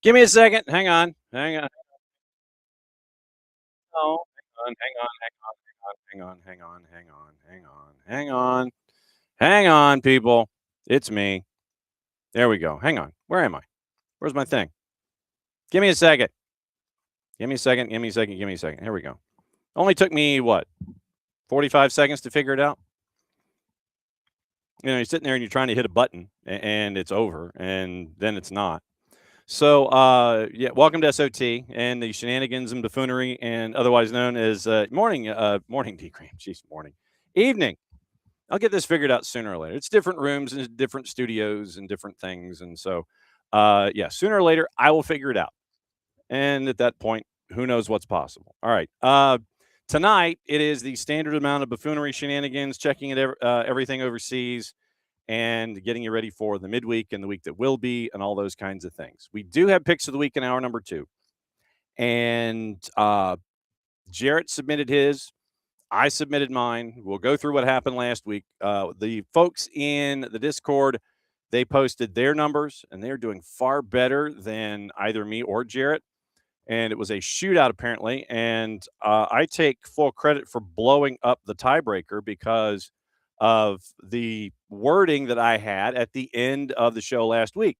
Give me a second. Hang on. Hang on. Oh, hang on, hang on, hang on, hang on, hang on, hang on. Hang on, people. It's me. There we go. Hang on. Where am I? Where's my thing? Give me a second. Give me a second. Give me a second. Give me a second. Here we go. Only took me what? 45 seconds to figure it out. You're sitting there and you're trying to hit a button and it's over and then it's not. So, yeah, welcome to SOT and the shenanigans and buffoonery, and otherwise known as morning D cream. Jeez, morning, evening. I'll get this figured out sooner or later. It's different rooms and different studios and different things, and so, yeah, sooner or later I will figure it out. And at that point, who knows what's possible? All right. Tonight it is the standard amount of buffoonery shenanigans, checking everything overseas and getting you ready for the midweek and the week that will be and all those kinds of things. We do have picks of the week in hour number 2. And Jarrett submitted his. I submitted mine. We'll go through what happened last week. The folks in the Discord, they posted their numbers, and they're doing far better than either me or Jarrett. And it was a shootout, apparently. And I take full credit for blowing up the tiebreaker because of the wording that I had at the end of the show last week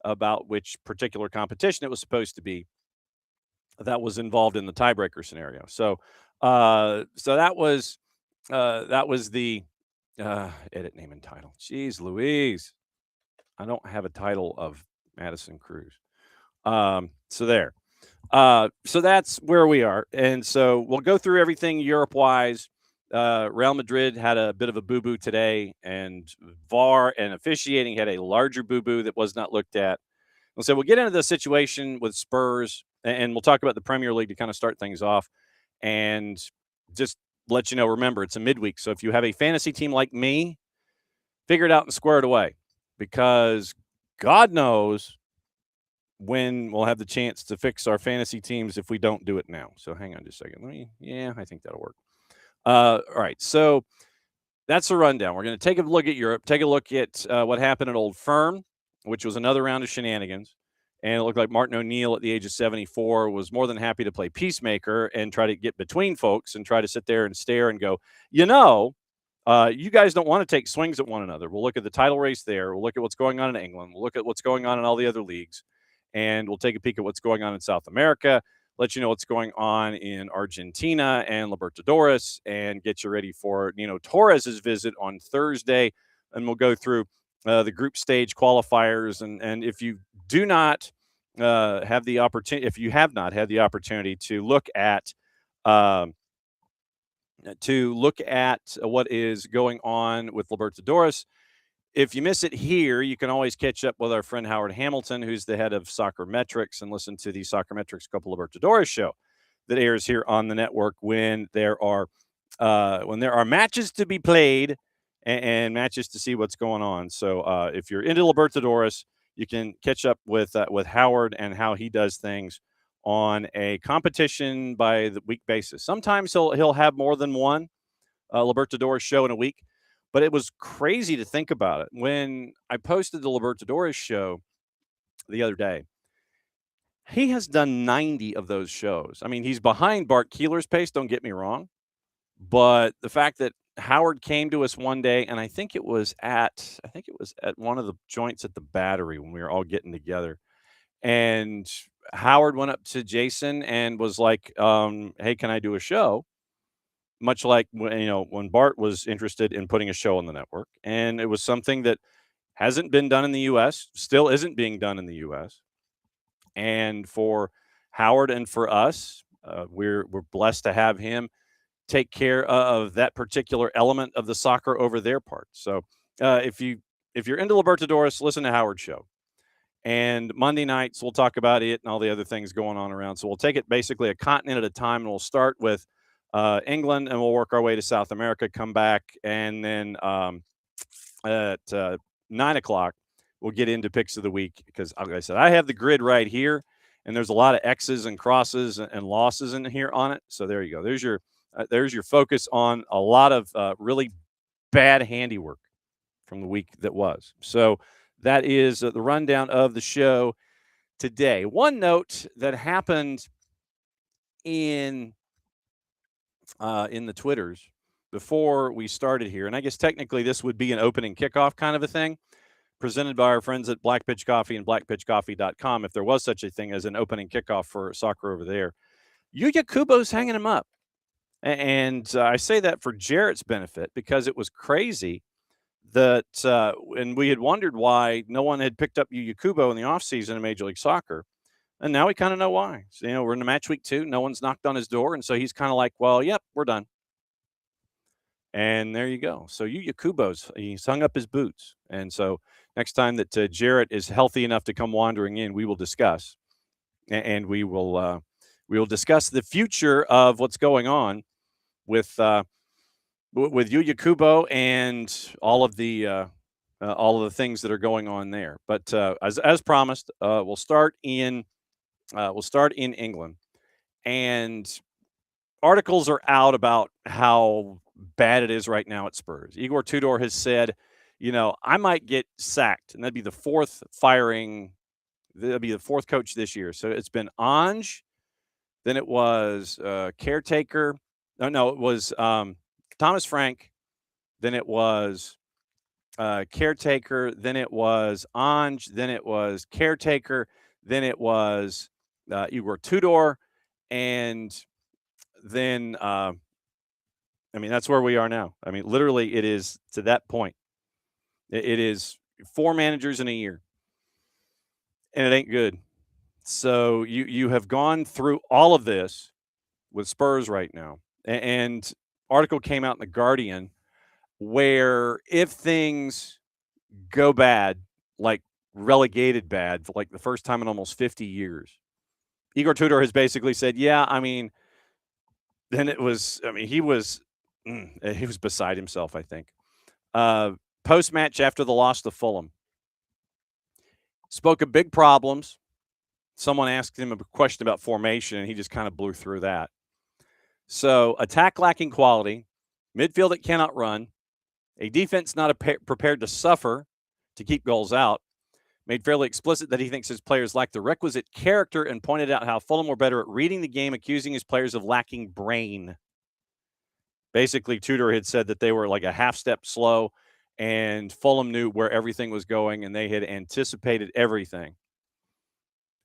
about which particular competition it was supposed to be that was involved in the tiebreaker scenario. So that was the edit name and title. Jeez Louise, I don't have a title of Madison Cruz. So there. So that's where we are, and so we'll go through everything Europe-wise. Real Madrid had a bit of a boo-boo today, and VAR and officiating had a larger boo-boo that was not looked at. And so we'll get into the situation with Spurs, and we'll talk about the Premier League to kind of start things off, and just let you know. Remember, it's a midweek, so if you have a fantasy team like me, figure it out and square it away, because God knows when we'll have the chance to fix our fantasy teams if we don't do it now. So hang on just a second. I think that'll work. All right. So that's the rundown. We're going to take a look at Europe, take a look at what happened at Old Firm, which was another round of shenanigans. And it looked like Martin O'Neill at the age of 74 was more than happy to play peacemaker and try to get between folks and try to sit there and stare and go, you guys don't want to take swings at one another. We'll look at the title race there. We'll look at what's going on in England. We'll look at what's going on in all the other leagues. And we'll take a peek at what's going on in South America, let you know what's going on in Argentina and Libertadores, and get you ready for Nino Torres's visit on Thursday. And we'll go through the group stage qualifiers. And if you do not have the opportunity, if you have not had the opportunity to look at what is going on with Libertadores, if you miss it here, you can always catch up with our friend Howard Hamilton, who's the head of Soccer Metrics, and listen to the Soccer Metrics Couple Libertadores show that airs here on the network when there are matches to be played and matches to see what's going on. So if you're into Libertadores, you can catch up with Howard and how he does things on a competition by the week basis. Sometimes he'll have more than one Libertadores show in a week. But it was crazy to think about it. When I posted the Libertadores show the other day, he has done 90 of those shows. I mean, he's behind Bart Keeler's pace, don't get me wrong. But the fact that Howard came to us one day, and I think it was at one of the joints at the Battery when we were all getting together. And Howard went up to Jason and was like, hey, can I do a show? Much like when Bart was interested in putting a show on the network, and it was something that hasn't been done in the U.S., still isn't being done in the U.S. And for Howard and for us, we're blessed to have him take care of that particular element of the soccer over their part. So if you're into Libertadores, listen to Howard's show. And Monday nights we'll talk about it and all the other things going on around. So we'll take it basically a continent at a time, and we'll start with England, and we'll work our way to South America, come back, and then at 9 o'clock, we'll get into picks of the week because, like I said, I have the grid right here, and there's a lot of X's and crosses and losses in here on it. So there you go. There's your focus on a lot of really bad handiwork from the week that was. So that is the rundown of the show. today. One note that happened in the Twitters before we started here, and I guess technically this would be an opening kickoff kind of a thing, presented by our friends at Black Pitch Coffee and blackpitchcoffee.com, if there was such a thing as an opening kickoff for soccer over there. Yuya Kubo's hanging him up. And I say that for Jarrett's benefit because it was crazy that, and we had wondered why no one had picked up Yuya Kubo in the offseason in Major League Soccer. And now we kind of know why. So, we're in the match week 2. No one's knocked on his door. And so he's kind of like, well, yep, we're done. And there you go. So Yuya Kubo's, he's hung up his boots. And so next time that Jarrett is healthy enough to come wandering in, we will discuss. And we will discuss the future of what's going on with Yuya Kubo and all of the things that are going on there. But as promised, we'll start in England, and articles are out about how bad it is right now at Spurs. Igor Tudor has said, I might get sacked, and that'd be the fourth firing. That'd be the fourth coach this year. So it's been Ange, then it was caretaker. No, it was Thomas Frank, then it was caretaker, then it was Ange, then it was caretaker, then it was Igor Tudor, and then that's where we are now. Literally, it is to that point. It is 4 managers in a year, and it ain't good. So you have gone through all of this with Spurs right now, and article came out in the Guardian where if things go bad, like relegated bad, for like the first time in almost 50 years, Igor Tudor has basically said, then it was, he was beside himself, I think. Post-match after the loss to Fulham, spoke of big problems. Someone asked him a question about formation, and he just kind of blew through that. So, attack lacking quality, midfield that cannot run, a defense not prepared to suffer to keep goals out, made fairly explicit that he thinks his players lack the requisite character, and pointed out how Fulham were better at reading the game, accusing his players of lacking brain. Basically, Tudor had said that they were like a half step slow, and Fulham knew where everything was going, and they had anticipated everything.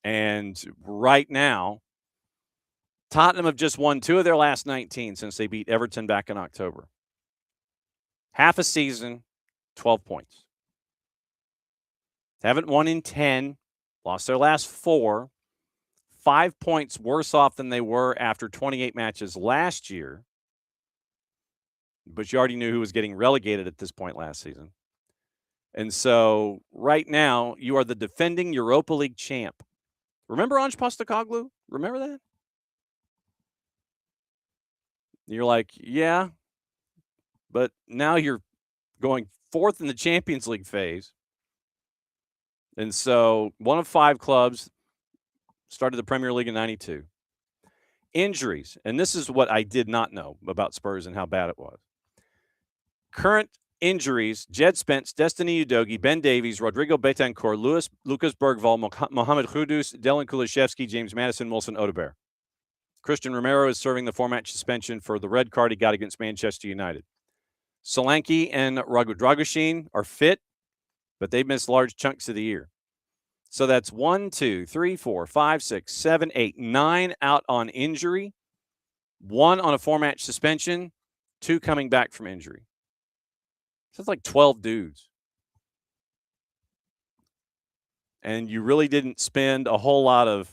And right now, Tottenham have just won 2 of their last 19 since they beat Everton back in October. Half a season, 12 points. Haven't won in 10, lost their last 4, 5 points worse off than they were after 28 matches last year. But you already knew who was getting relegated at this point last season. And so right now, you are the defending Europa League champ. Remember Ange Postecoglou? Remember that? You're like, yeah, but now you're going 4th in the Champions League phase. And so 1 of 5 clubs started the Premier League in 92. Injuries, and this is what I did not know about Spurs and how bad it was. Current injuries: Jed Spence, Destiny Udogie, Ben Davies, Rodrigo Betancourt, Lucas Bergvall, Mohamed Kudus, Delan Kulishevsky, James Madison, Wilson Odobert. Christian Romero is serving the 4-match suspension for the red card he got against Manchester United. Solanke and Raghu Dragoshin are fit, but they've missed large chunks of the year. So that's 1, 2, 3, 4, 5, 6, 7, 8, 9 out on injury, 1 on a 4-match suspension, 2 coming back from injury. So it's like 12 dudes. And you really didn't spend a whole lot of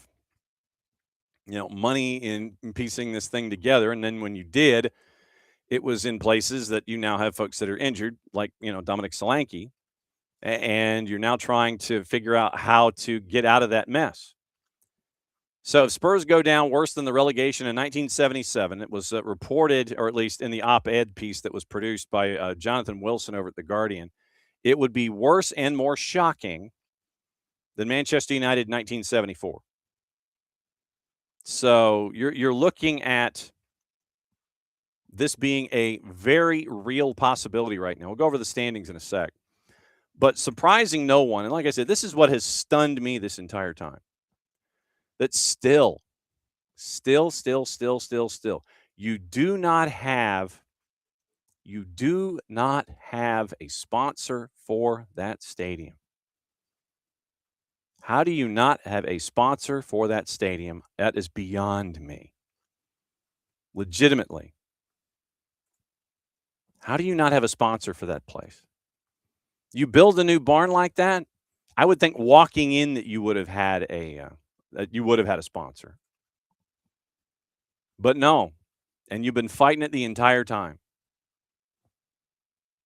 money in piecing this thing together. And then when you did, it was in places that you now have folks that are injured, like, Dominic Solanke. And you're now trying to figure out how to get out of that mess. So if Spurs go down worse than the relegation in 1977, it was reported, or at least in the op-ed piece that was produced by Jonathan Wilson over at The Guardian, it would be worse and more shocking than Manchester United in 1974. So you're looking at this being a very real possibility right now. We'll go over the standings in a sec. But surprising no one, and like I said, this is what has stunned me this entire time. that still, you do not have a sponsor for that stadium. How do you not have a sponsor for that stadium? That is beyond me. Legitimately. How do you not have a sponsor for that place? You build a new barn like that, I would think walking in that you would have had a sponsor. But no, and you've been fighting it the entire time.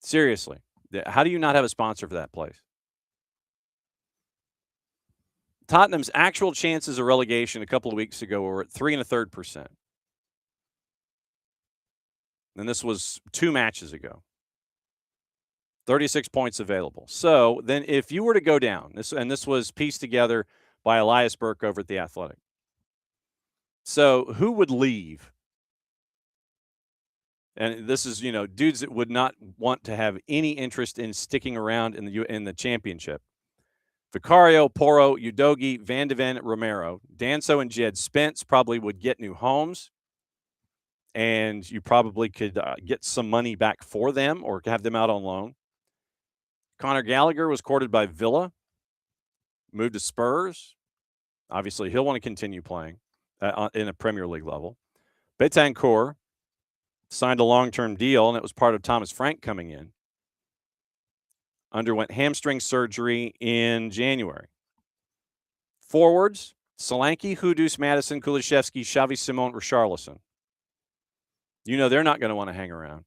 Seriously. How do you not have a sponsor for that place? Tottenham's actual chances of relegation a couple of weeks ago were at 3.33%. And this was 2 matches ago. 36 points available. So then if you were to go down, this was pieced together by Elias Burke over at The Athletic. So who would leave? And this is, dudes that would not want to have any interest in sticking around in the championship. Vicario, Porro, Udogi, Van de Ven, Romero, Danso, and Jed Spence probably would get new homes, and you probably could get some money back for them or have them out on loan. Conor Gallagher was courted by Villa, moved to Spurs. Obviously, he'll want to continue playing in a Premier League level. Betancourt signed a long-term deal, and it was part of Thomas Frank coming in. Underwent hamstring surgery in January. Forwards, Solanke, Hudus, Madison, Kulishevsky, Xavi Simon, Richarlison. They're not going to want to hang around.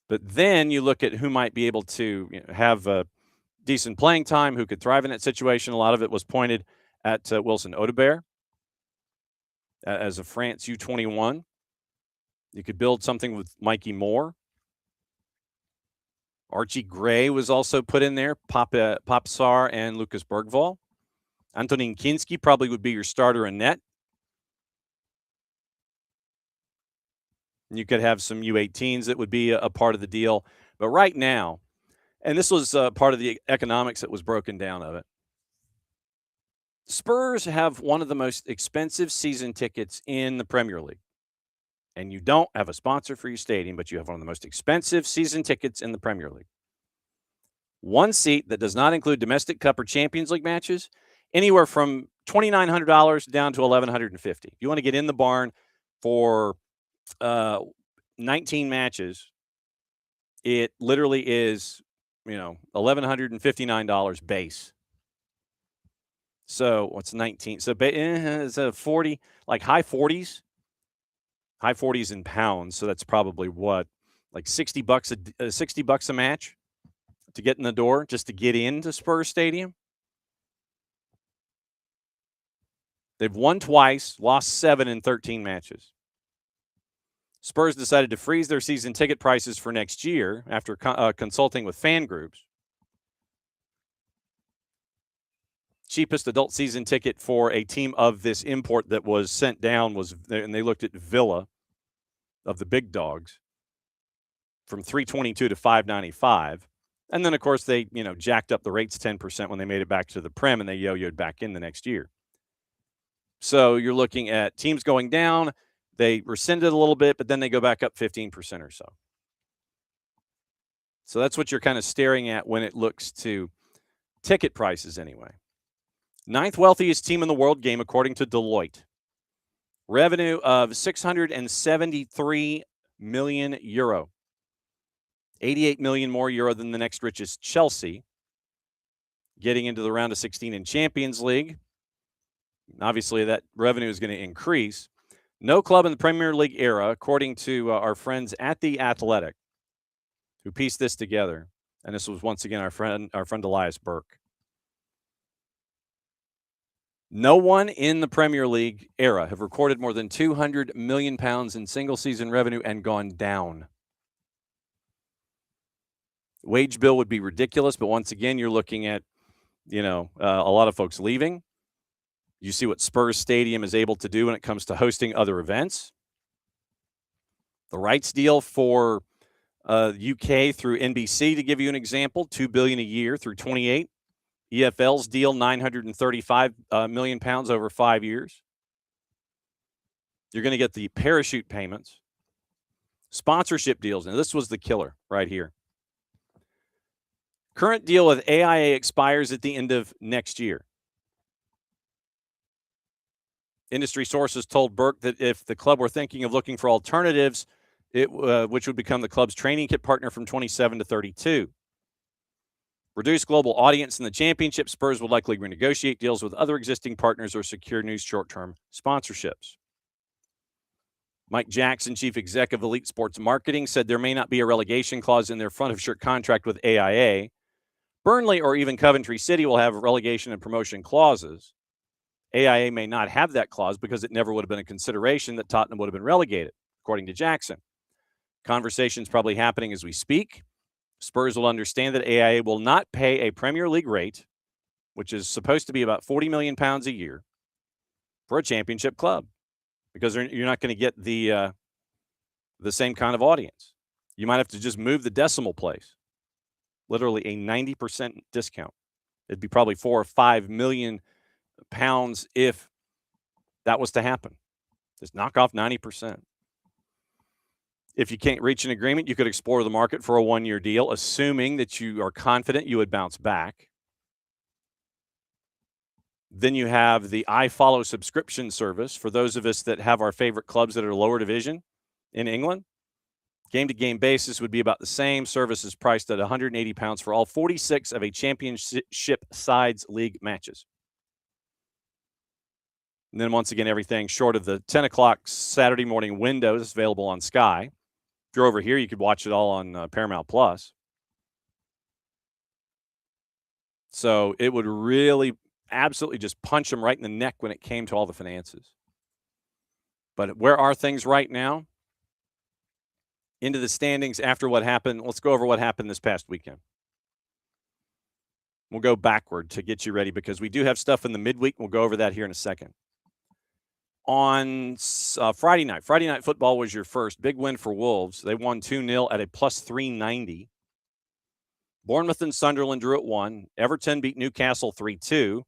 But then you look at who might be able to have a decent playing time, who could thrive in that situation. A lot of it was pointed at Wilson Odobert as a France U21. You could build something with Mikey Moore. Archie Gray was also put in there, Popsar and Lucas Bergvall. Antonin Kinski probably would be your starter in net. You could have some U18s that would be a part of the deal. But right now, and this was part of the economics that was broken down of it, Spurs have one of the most expensive season tickets in the Premier League. And you don't have a sponsor for your stadium, but you have one of the most expensive season tickets in the Premier League. One seat that does not include domestic cup or Champions League matches, anywhere from $2,900 down to $1,150. If you want to get in the barn for 19 matches, it literally is, $1,159 base. So what's 19? So it's a 40, like high 40s in pounds. So that's probably what, like $60 a match to get in the door, just to get into Spurs Stadium. They've won twice, lost 7 in 13 matches. Spurs decided to freeze their season ticket prices for next year after consulting with fan groups. Cheapest adult season ticket for a team of this import that was sent down and they looked at Villa of the big dogs, from $322 to $595. And then, of course, they, jacked up the rates 10% when they made it back to the Prem, and they yo-yoed back in the next year. So you're looking at teams going down. They rescinded a little bit, but then they go back up 15% or so. So that's what you're kind of staring at when it looks to ticket prices anyway. 9th wealthiest team in the world game, according to Deloitte. Revenue of 673 million euro. 88 million more euro than the next richest, Chelsea, getting into the round of 16 in Champions League. Obviously, that revenue is going to increase. No club in the Premier League era, according to our friends at The Athletic, who pieced this together. And this was, once again, our friend Elias Burke. No one in the Premier League era have recorded more than £200 million in single-season revenue and gone down. Wage bill would be ridiculous, but once again, you're looking at, a lot of folks leaving. You see what Spurs Stadium is able to do when it comes to hosting other events. The rights deal for UK through NBC, to give you an example, $2 billion a year through 28. EFL's deal, 935 million pounds over 5 years. You're going to get the parachute payments. Sponsorship deals, and this was the killer right here. Current deal with AIA expires at the end of next year. Industry sources told Burke that if the club were thinking of looking for alternatives, which would become the club's training kit partner from 27 to 32. Reduced global audience in the championship, Spurs would likely renegotiate deals with other existing partners or secure new short-term sponsorships. Mike Jackson, chief exec of Elite Sports Marketing, said there may not be a relegation clause in their front-of-shirt contract with AIA. Burnley or even Coventry City will have relegation and promotion clauses. AIA may not have that clause because it never would have been a consideration that Tottenham would have been relegated, according to Jackson. Conversations probably happening as we speak. Spurs will understand that AIA will not pay a Premier League rate, which is supposed to be about 40 million pounds a year, for a championship club, because you're not going to get the same kind of audience. You might have to just move the decimal place, literally a 90% discount. It'd be probably 4 or 5 million pounds if that was to happen. Just knock off 90%. If you can't reach an agreement, you could explore the market for a 1-year deal, assuming that you are confident you would bounce back. Then you have the iFollow subscription service for those of us that have our favorite clubs that are lower division in England. Game-to-game basis would be about the same. Service is priced at £180 for all 46 of a championship sides league matches. And then once again, everything short of the 10 o'clock Saturday morning window is available on Sky. If you're over here, you could watch it all on Paramount Plus. So it would really absolutely just punch them right in the neck when it came to all the finances. But where are things right now? Into the standings after what happened. Let's go over what happened this past weekend. We'll go backward to get you ready because we do have stuff in the midweek. We'll go over that here in a second. On Friday night football was your first. Big win for Wolves. They won 2-0 at a plus 390. Bournemouth and Sunderland drew at 1. Everton beat Newcastle 3-2.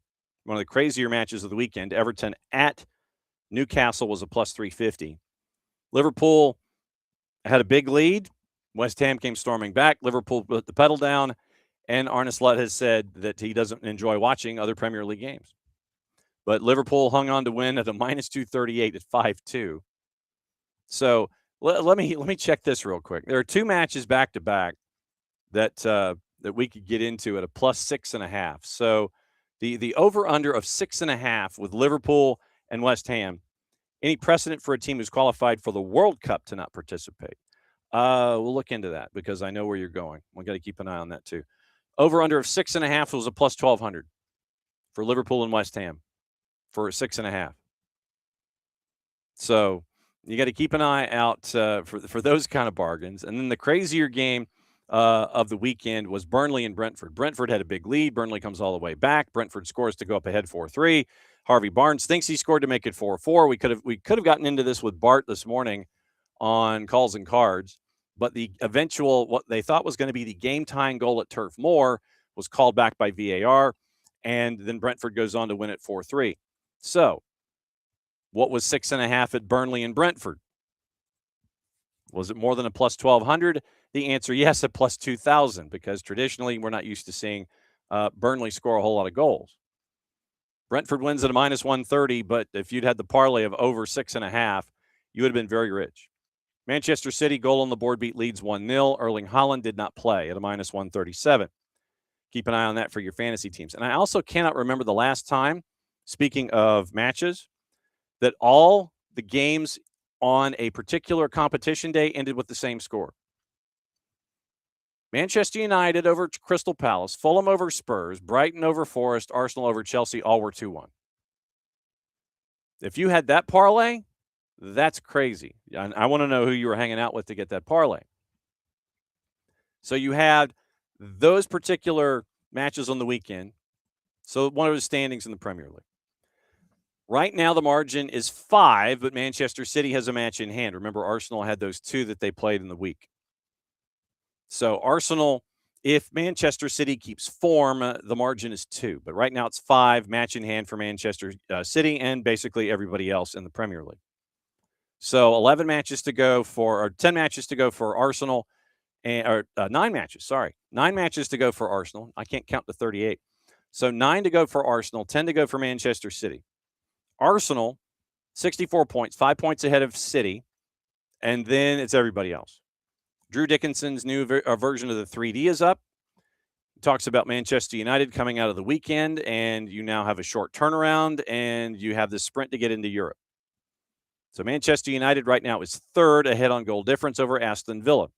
One of the crazier matches of the weekend. Everton at Newcastle was a plus 350. Liverpool had a big lead. West Ham came storming back. Liverpool put the pedal down. And Arne Slot has said that he doesn't enjoy watching other Premier League games. But Liverpool hung on to win at a minus 238 at 5-2. So let me check this real quick. There are 2 matches back-to-back that we could get into at a plus 6.5. So the over-under of 6.5 with Liverpool and West Ham. Any precedent for a team who's qualified for the World Cup to not participate? We'll look into that because I know where you're going. We've got to keep an eye on that too. Over-under of 6.5 was a plus 1,200 for Liverpool and West Ham for 6.5. So you got to keep an eye out for those kind of bargains. And then the crazier game of the weekend was Burnley and Brentford. Brentford had a big lead. Burnley comes all the way back. Brentford scores to go up ahead 4-3. Harvey Barnes thinks he scored to make it 4-4. We could have gotten into this with Bart this morning on Calls and Cards, but the eventual, what they thought was going to be the game-tying goal at Turf Moor was called back by VAR, and then Brentford goes on to win it 4-3. So, what was 6.5 at Burnley and Brentford? Was it more than a plus 1,200? The answer, yes, at plus 2,000, because traditionally we're not used to seeing Burnley score a whole lot of goals. Brentford wins at a minus 130, but if you'd had the parlay of over 6.5, you would have been very rich. Manchester City, goal on the board, beat Leeds 1-0. Erling Haaland did not play at a minus 137. Keep an eye on that for your fantasy teams. And I also cannot remember the last time, speaking of matches, that all the games on a particular competition day ended with the same score. Manchester United over Crystal Palace, Fulham over Spurs, Brighton over Forest, Arsenal over Chelsea, all were 2-1. If you had that parlay, that's crazy. And I want to know who you were hanging out with to get that parlay. So you had those particular matches on the weekend. So one of the standings in the Premier League. Right now, the margin is 5, but Manchester City has a match in hand. Remember, Arsenal had those 2 that they played in the week. So Arsenal If Manchester City keeps form, the margin is 2. But right now it's 5, match in hand for Manchester City and basically everybody else in the Premier League. So 11 matches to go or 10 matches to go for Arsenal, or 9 matches, sorry. 9 matches to go for Arsenal. I can't count to 38. So 9 to go for Arsenal, 10 to go for Manchester City. Arsenal, 64 points, 5 points ahead of City, and then it's everybody else. Drew Dickinson's new version of the 3D is up. He talks about Manchester United coming out of the weekend, and you now have a short turnaround, and you have this sprint to get into Europe. So Manchester United right now is 3rd ahead on goal difference over Aston Villa.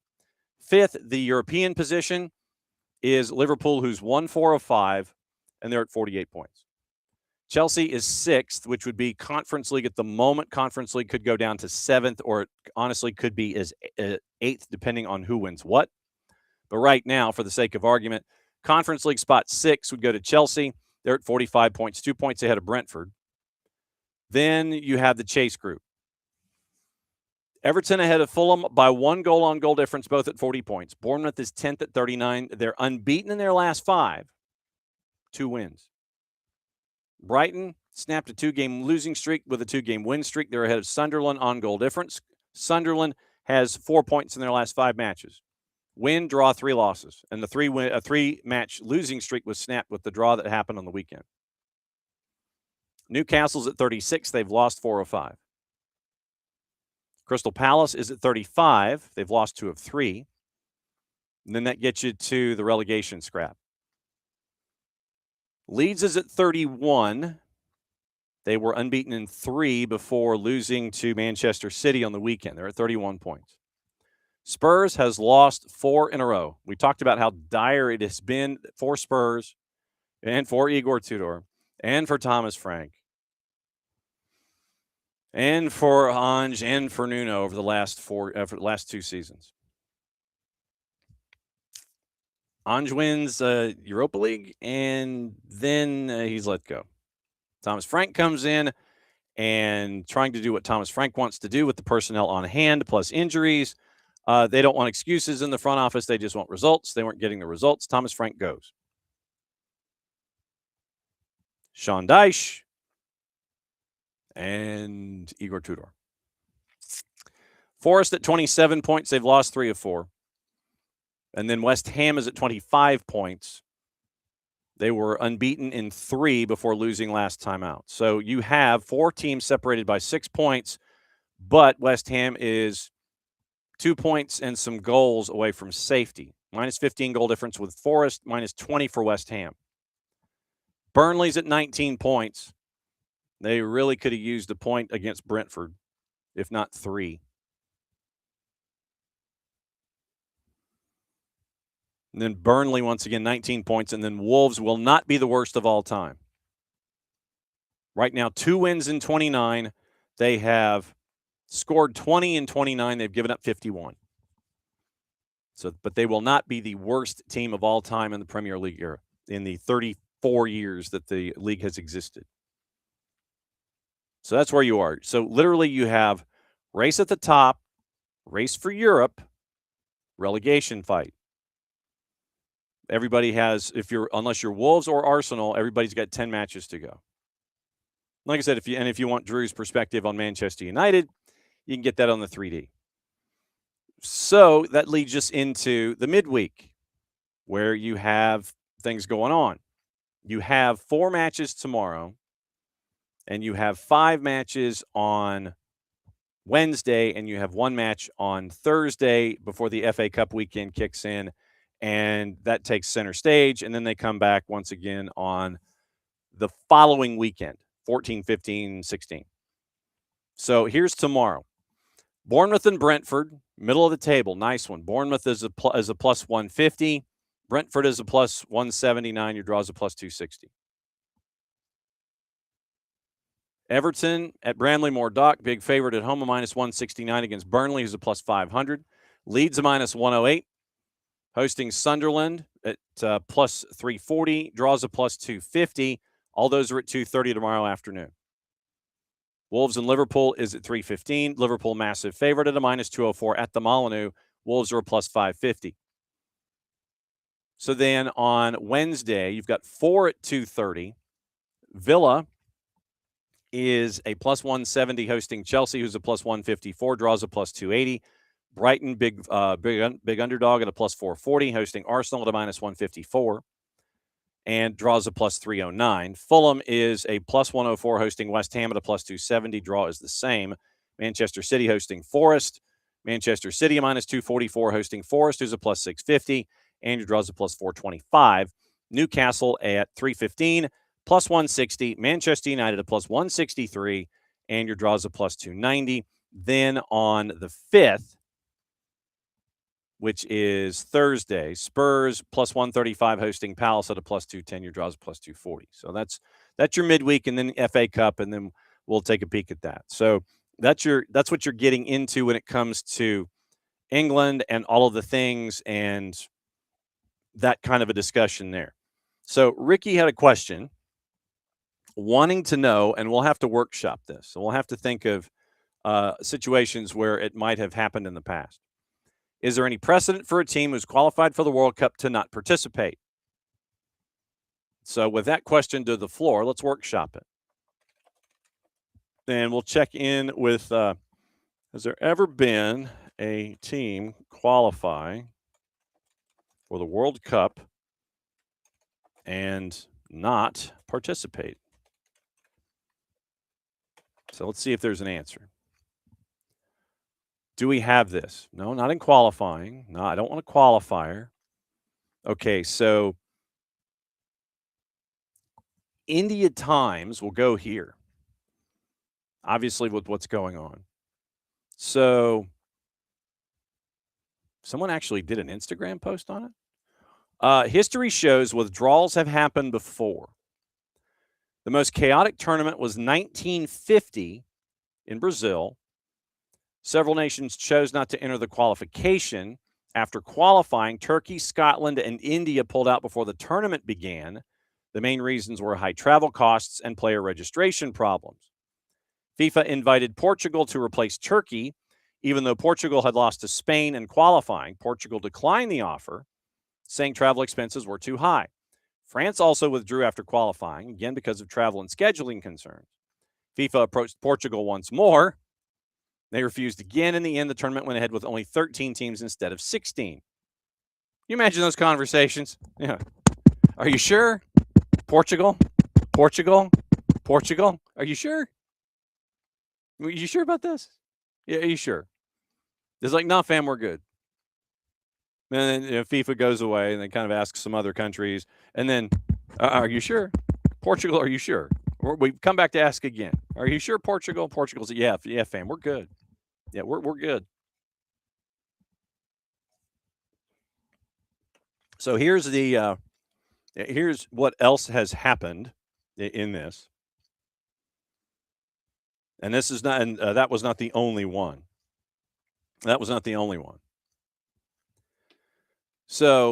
5th, the European position, is Liverpool, who's won 4 of 5, and they're at 48 points. Chelsea is 6th, which would be Conference League at the moment. Conference League could go down to 7th, or it honestly could be as 8th, depending on who wins what. But right now, for the sake of argument, Conference League spot 6 would go to Chelsea. They're at 45 points, 2 points ahead of Brentford. Then you have the Chase group. Everton ahead of Fulham by 1 goal on goal difference, both at 40 points. Bournemouth is 10th at 39. They're unbeaten in their last 5. 2 wins. Brighton snapped a 2-game losing streak with a 2-game win streak. They're ahead of Sunderland on goal difference. Sunderland has 4 points in their last 5 matches. Win, draw, 3 losses. And the 3-match losing streak was snapped with the draw that happened on the weekend. Newcastle's at 36. They've lost 4 of 5. Crystal Palace is at 35. They've lost 2 of 3. And then that gets you to the relegation scrap. Leeds is at 31. They were unbeaten in 3 before losing to Manchester City on the weekend. They're at 31 points. Spurs has lost 4 in a row. We talked about how dire it has been for Spurs and for Igor Tudor and for Thomas Frank and for Ange and for Nuno over the last 2 seasons. Ange wins Europa League, and then he's let go. Thomas Frank comes in and trying to do what Thomas Frank wants to do with the personnel on hand, plus injuries. They don't want excuses in the front office. They just want results. They weren't getting the results. Thomas Frank goes. Sean Dyche and Igor Tudor. Forest at 27 points. They've lost 3 of 4. And then West Ham is at 25 points. They were unbeaten in 3 before losing last time out. So you have 4 teams separated by 6 points, but West Ham is 2 points and some goals away from safety. Minus 15 goal difference with Forest, minus 20 for West Ham. Burnley's at 19 points. They really could have used a point against Brentford, if not 3. And then Burnley, once again, 19 points. And then Wolves will not be the worst of all time. Right now, 2 wins in 29. They have scored 20 in 29. They've given up 51. But they will not be the worst team of all time in the Premier League era in the 34 years that the league has existed. So that's where you are. So literally you have race at the top, race for Europe, relegation fight. Everybody has, unless you're Wolves or Arsenal, everybody's got 10 matches to go. Like I said, if you want Drew's perspective on Manchester United, you can get that on the 3D. So that leads us into the midweek, where you have things going on. You have 4 matches tomorrow, and you have 5 matches on Wednesday, and you have 1 match on Thursday before the FA Cup weekend kicks in. And that takes center stage, and then they come back once again on the following weekend, 14, 15, 16. So here's tomorrow. Bournemouth and Brentford, middle of the table, nice one. Bournemouth is a plus 150. Brentford is a plus 179. Your draw is a plus 260. Everton at Bramley-Moore Dock, big favorite at home, a minus 169 against Burnley, who's a plus 500. Leeds a minus 108. Hosting Sunderland at plus 340, draws a plus 250. All those are at 2:30 tomorrow afternoon. Wolves and Liverpool is at 3:15. Liverpool massive favorite at a minus 204 at the Molineux. Wolves are a plus 550. So then on Wednesday, you've got 4 at 2:30. Villa is a plus 170 hosting Chelsea, who's a plus 154, draws a plus 280. Brighton, big underdog at a plus 440, hosting Arsenal at a minus 154 and draws a plus 309. Fulham is a plus 104, hosting West Ham at a plus 270. Draw is the same. Manchester City hosting Forest. Manchester City a minus 244, hosting Forest, who's a plus 650. And your draws a plus 425. Newcastle at 315, plus 160. Manchester United a plus 163. And your draws a plus 290. Then on the 5th, which is Thursday, Spurs plus 135 hosting Palace at a plus 210. Your draws a plus 240. So that's your midweek, and then FA Cup, and then we'll take a peek at that. So that's what you're getting into when it comes to England and all of the things and that kind of a discussion there. So Ricky had a question wanting to know, and we'll have to workshop this. So we'll have to think of situations where it might have happened in the past. Is there any precedent for a team who's qualified for the World Cup to not participate? So with that question to the floor, let's workshop it. And we'll check in with, has there ever been a team qualify for the World Cup and not participate? So let's see if there's an answer. Do we have this? No, not in qualifying. No, I don't want a qualifier. Okay, so India Times will go here, obviously, with what's going on. So someone actually did an Instagram post on it. History shows withdrawals have happened before. The most chaotic tournament was 1950 in Brazil. Several nations chose not to enter the qualification. After qualifying, Turkey, Scotland, and India pulled out before the tournament began. The main reasons were high travel costs and player registration problems. FIFA invited Portugal to replace Turkey. Even though Portugal had lost to Spain in qualifying, Portugal declined the offer, saying travel expenses were too high. France also withdrew after qualifying, again because of travel and scheduling concerns. FIFA approached Portugal once more. They refused again. In the end, the tournament went ahead with only 13 teams instead of 16. You imagine those conversations? Yeah. Are you sure? Portugal? Are you sure? Are you sure about this? Yeah, are you sure? It's like, nah, fam, we're good. And then FIFA goes away and they kind of ask some other countries. And then, are you sure? Portugal, are you sure? We come back to ask again. Are you sure, Portugal? Portugal's, yeah, fam, we're good. Yeah, we're good. So here's what else has happened in this. And this is not, and that was not the only one. That was not the only one. So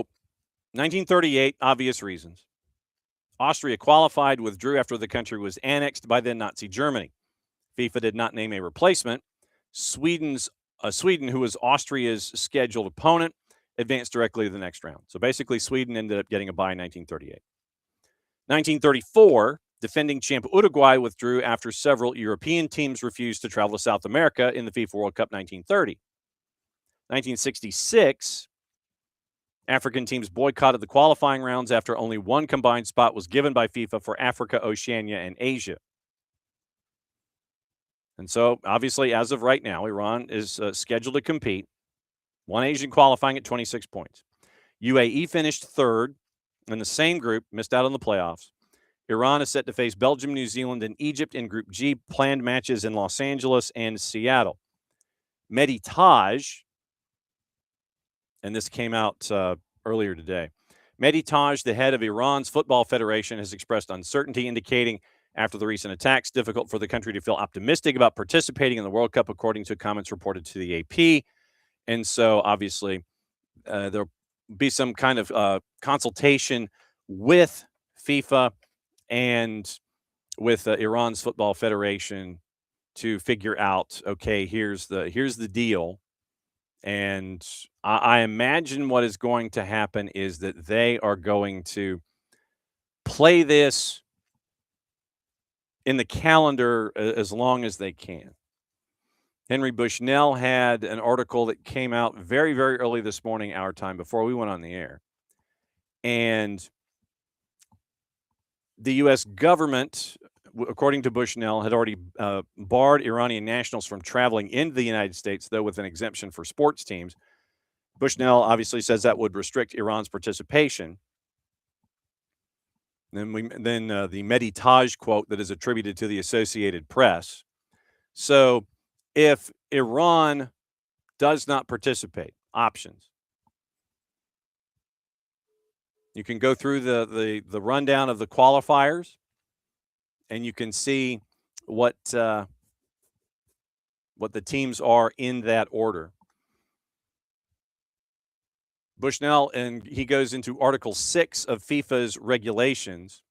1938, obvious reasons. Austria qualified, withdrew after the country was annexed by then Nazi Germany. FIFA did not name a replacement. Sweden, who was Austria's scheduled opponent, advanced directly to the next round. So basically, Sweden ended up getting a bye in 1938. 1934, defending champ Uruguay withdrew after several European teams refused to travel to South America in the FIFA World Cup 1930. 1966, African teams boycotted the qualifying rounds after only one combined spot was given by FIFA for Africa, Oceania, and Asia. And so, obviously, as of right now, Iran is scheduled to compete. One Asian qualifying at 26 points. UAE finished third in the same group, missed out on the playoffs. Iran is set to face Belgium, New Zealand, and Egypt in Group G. Planned matches in Los Angeles and Seattle. Mehdi Taj, and this came out earlier today. Mehdi Taj, the head of Iran's Football Federation, has expressed uncertainty, indicating after the recent attacks, difficult for the country to feel optimistic about participating in the World Cup, according to comments reported to the AP. And so, obviously, there'll be some kind of consultation with FIFA and with Iran's Football Federation to figure out, okay, here's the deal, And I imagine what is going to happen is that they are going to play this in the calendar as long as they can. Henry Bushnell had an article that came out very, very early this morning, our time, before we went on the air. And the U.S. government, according to Bushnell, had already barred Iranian nationals from traveling into the United States, though with an exemption for sports teams. Bushnell obviously says that would restrict Iran's participation. Then the Meditage quote that is attributed to the Associated Press. So if Iran does not participate, options. You can go through the rundown of the qualifiers, and you can see what the teams are in that order. Bushnell, and he goes into Article 6 of FIFA's regulations,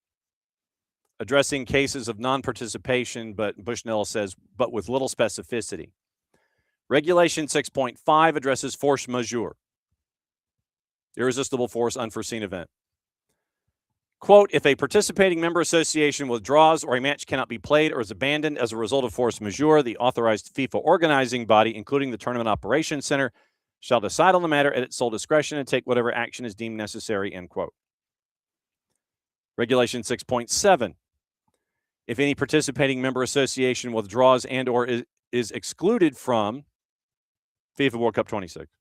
addressing cases of non-participation, but Bushnell says, but with little specificity. Regulation 6.5 addresses force majeure, irresistible force, unforeseen event. Quote, if a participating member association withdraws or a match cannot be played or is abandoned as a result of force majeure, the authorized FIFA organizing body, including the Tournament Operations Center, shall decide on the matter at its sole discretion and take whatever action is deemed necessary, end quote. Regulation 6.7. If any participating member association withdraws and or is excluded from FIFA World Cup 26,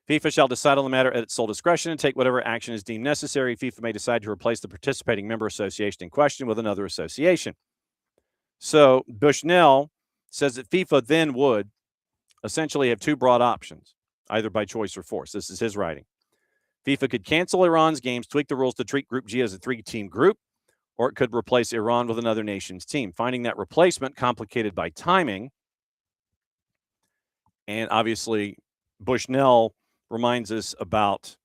FIFA shall decide on the matter at its sole discretion and take whatever action is deemed necessary. FIFA may decide to replace the participating member association in question with another association. So Bushnell says that FIFA then would essentially have two broad options, either by choice or force. This is his writing. FIFA could cancel Iran's games, tweak the rules to treat Group G as a three-team group, or it could replace Iran with another nation's team, finding that replacement complicated by timing. And obviously, Bushnell reminds us about,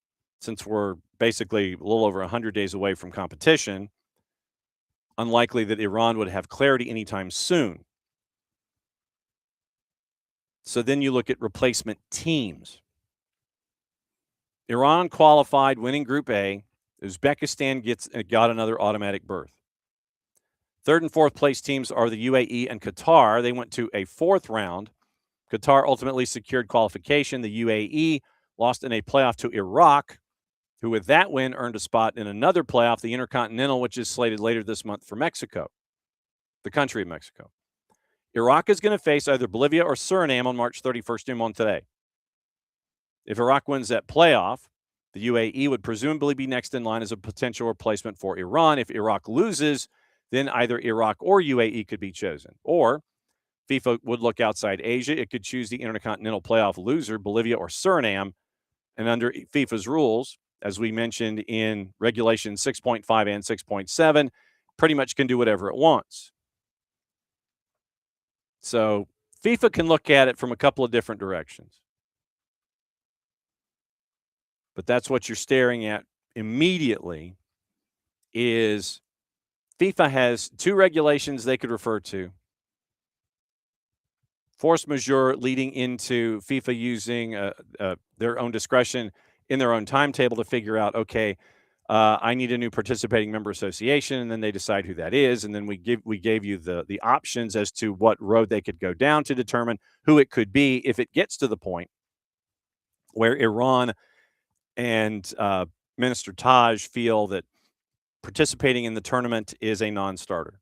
since we're basically a little over 100 days away from competition, unlikely that Iran would have clarity anytime soon. So then you look at replacement teams. Iran qualified, winning Group A. Uzbekistan got another automatic berth. Third and fourth place teams are the UAE and Qatar. They went to a fourth round. Qatar ultimately secured qualification. The UAE lost in a playoff to Iraq, who with that win earned a spot in another playoff, the Intercontinental, which is slated later this month for Mexico, the country of Mexico. Iraq is going to face either Bolivia or Suriname on March 31st, noon on today. If Iraq wins that playoff, the UAE would presumably be next in line as a potential replacement for Iran. If Iraq loses, then either Iraq or UAE could be chosen. Or FIFA would look outside Asia. It could choose the Intercontinental playoff loser, Bolivia or Suriname. And under FIFA's rules, as we mentioned in Regulation 6.5 and 6.7, pretty much can do whatever it wants. So FIFA can look at it from a couple of different directions. But that's what you're staring at immediately is FIFA has two regulations they could refer to. Force majeure leading into FIFA using their own discretion in their own timetable to figure out, okay, I need a new participating member association, and then they decide who that is, and then we gave you the options as to what road they could go down to determine who it could be if it gets to the point where Iran and Minister Taj feel that participating in the tournament is a non-starter.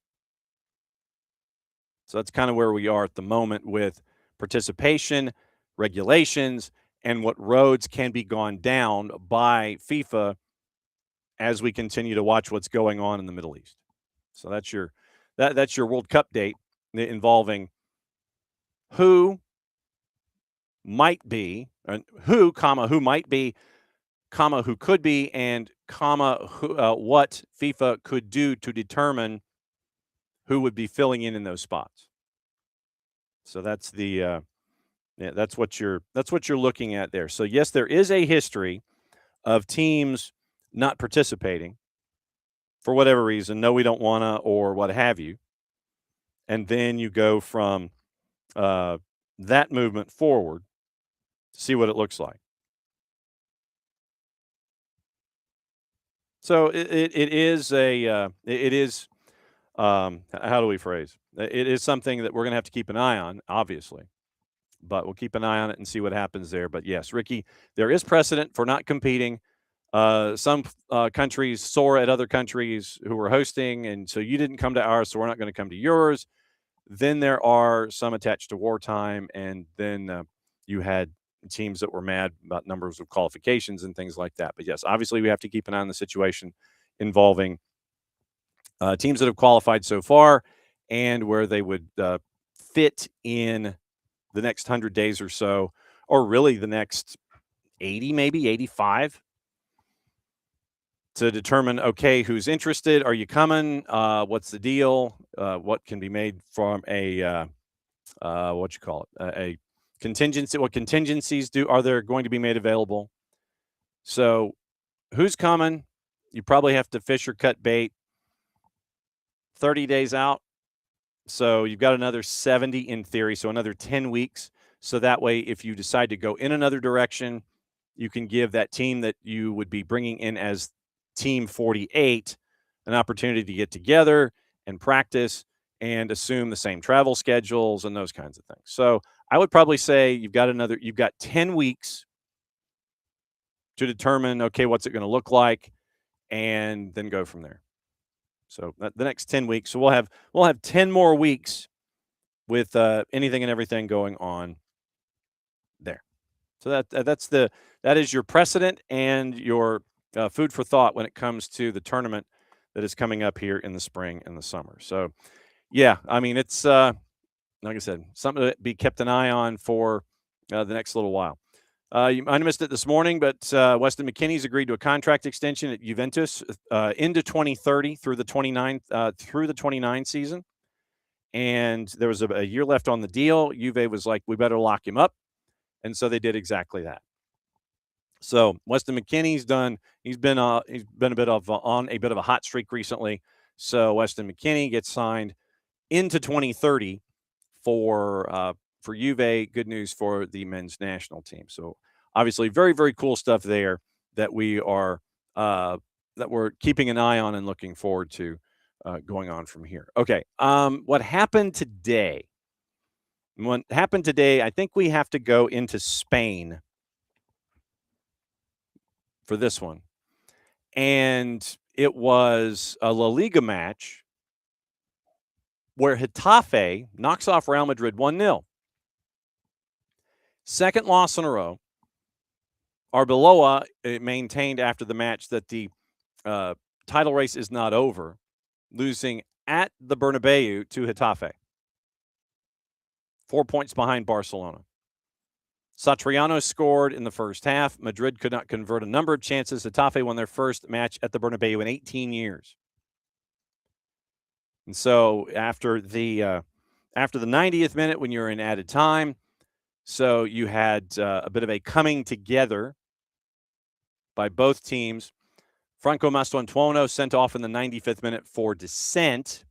So that's kind of where we are at the moment with participation, regulations, and what roads can be gone down by FIFA as we continue to watch what's going on in the Middle East. So that's your World Cup date involving who might be, who might be, who could be, and what FIFA could do to determine who would be filling in those spots. So that's that's what you're looking at there. So yes, there is a history of teams not participating for whatever reason. No, we don't wanna, or what have you. And then you go from that movement forward. see what it looks like. So it is it is how do we phrase? It is something that we're going to have to keep an eye on, obviously, but we'll keep an eye on it and see what happens there. But yes, Ricky, there is precedent for not competing. Some countries soar at other countries who are hosting, and so you didn't come to ours, so we're not going to come to yours. Then there are some attached to wartime, and then you had teams that were mad about numbers of qualifications and things like that. But yes, obviously we have to keep an eye on the situation involving teams that have qualified so far and where they would fit in the next 100 days or so, or really the next 80, maybe 85, to determine, okay, who's interested? Are you coming? What's the deal? What can be made from a what you call it? A contingency. What contingencies are there going to be made available? So, who's coming? You probably have to fish or cut bait 30 days out. So you've got another 70 in theory, so another 10 weeks. So that way, if you decide to go in another direction, you can give that team that you would be bringing in as Team 48 an opportunity to get together and practice and assume the same travel schedules and those kinds of things. So I would probably say you've got 10 weeks to determine, okay, what's it going to look like, and then go from there. So the next 10 weeks. So we'll have 10 more weeks with anything and everything going on there. So that is your precedent and your food for thought when it comes to the tournament that is coming up here in the spring and the summer. So, yeah, I mean, it's like I said, something to be kept an eye on for the next little while. You might have missed it this morning, but Weston McKennie's agreed to a contract extension at Juventus into 2030 through the 29 season. And there was a year left on the deal. Juve was like, we better lock him up. And so they did exactly that. So Weston McKennie's done. He's been on a bit of a hot streak recently. So Weston McKennie gets signed into 2030 for Juve. Good news for the men's national team. So obviously, very, very cool stuff there that we're keeping an eye on and looking forward to going on from here. Okay, what happened today? I think we have to go into Spain for this one, and it was a La Liga match where Getafe knocks off Real Madrid 1-0. Second loss in a row. Arbeloa maintained after the match that the title race is not over, losing at the Bernabeu to Getafe. 4 points behind Barcelona. Satriano scored in the first half. Madrid could not convert a number of chances. Getafe won their first match at the Bernabeu in 18 years. And so after the 90th minute, when you're in added time, so you had a bit of a coming together by both teams. Franco Mastantuono sent off in the 95th minute for dissent.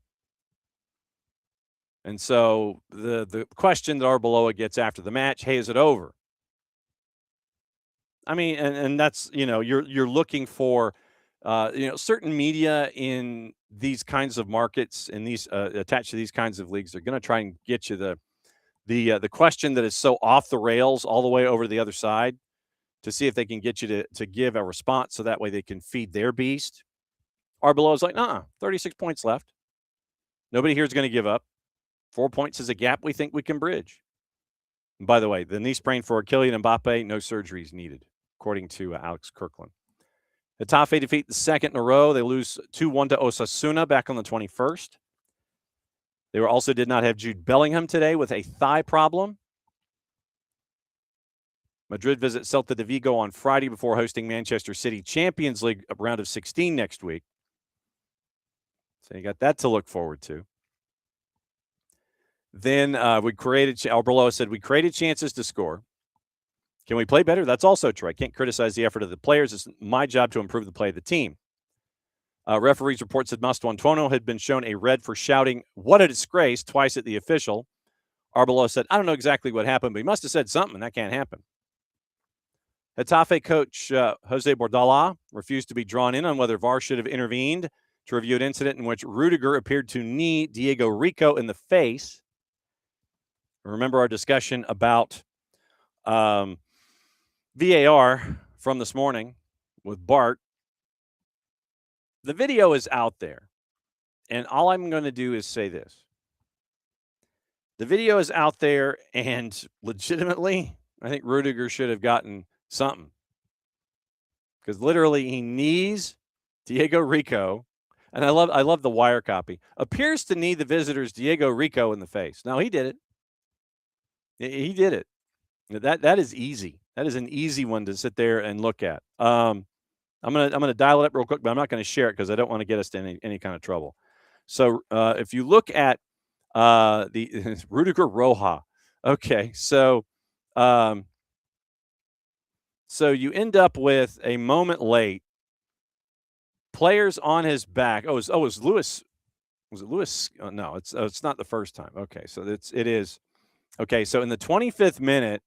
And so the question that Arbeloa gets after the match, hey, is it over? I mean, and that's, you're looking for, certain media in these kinds of markets and these attached to these kinds of leagues, they're going to try and get you the question that is so off the rails all the way over to the other side to see if they can get you to give a response so that way they can feed their beast. Arbeloa's like, 36 points left. Nobody here is going to give up. 4 points is a gap we think we can bridge. And by the way, the knee sprain for Kylian Mbappe, no surgery is needed, according to Alex Kirkland. Getafe defeat the second in a row. They lose 2-1 to Osasuna back on the 21st. They also did not have Jude Bellingham today with a thigh problem. Madrid visit Celta de Vigo on Friday before hosting Manchester City Champions League round of 16 next week. So you got that to look forward to. Then Arbeloa said, we created chances to score. Can we play better? That's also true. I can't criticize the effort of the players. It's my job to improve the play of the team. Referees report said Mastantuono had been shown a red for shouting, "What a disgrace," twice at the official. Arbeloa said, I don't know exactly what happened, but he must have said something. That can't happen. Getafe coach Jose Bordalás refused to be drawn in on whether VAR should have intervened to review an incident in which Rudiger appeared to knee Diego Rico in the face. Remember our discussion about VAR from this morning with Bart. The video is out there, and all I'm going to do is say this. The video is out there, and legitimately, I think Rudiger should have gotten something. Because literally he knees Diego Rico, and I love the wire copy. Appears to knee the visitors Diego Rico in the face. Now he did it. He did it. That is easy. That is an easy one to sit there and look at. I'm gonna dial it up real quick, but I'm not going to share it because I don't want to get us to any kind of trouble. So if you look at the Rudiger Roja, okay, so you end up with a moment late. Players on his back. It was Lewis. Was it Lewis? Oh, no, it's not the first time. Okay, so it is. Okay, so in the 25th minute,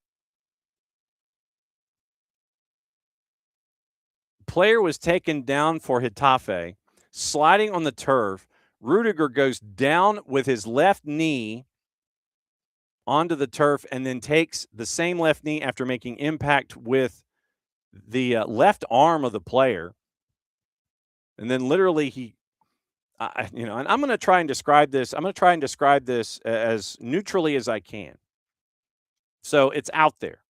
player was taken down for Getafe, sliding on the turf. Rudiger goes down with his left knee onto the turf and then takes the same left knee after making impact with the left arm of the player. And then literally and I'm going to try and describe this. I'm going to try and describe this as neutrally as I can. So it's out there.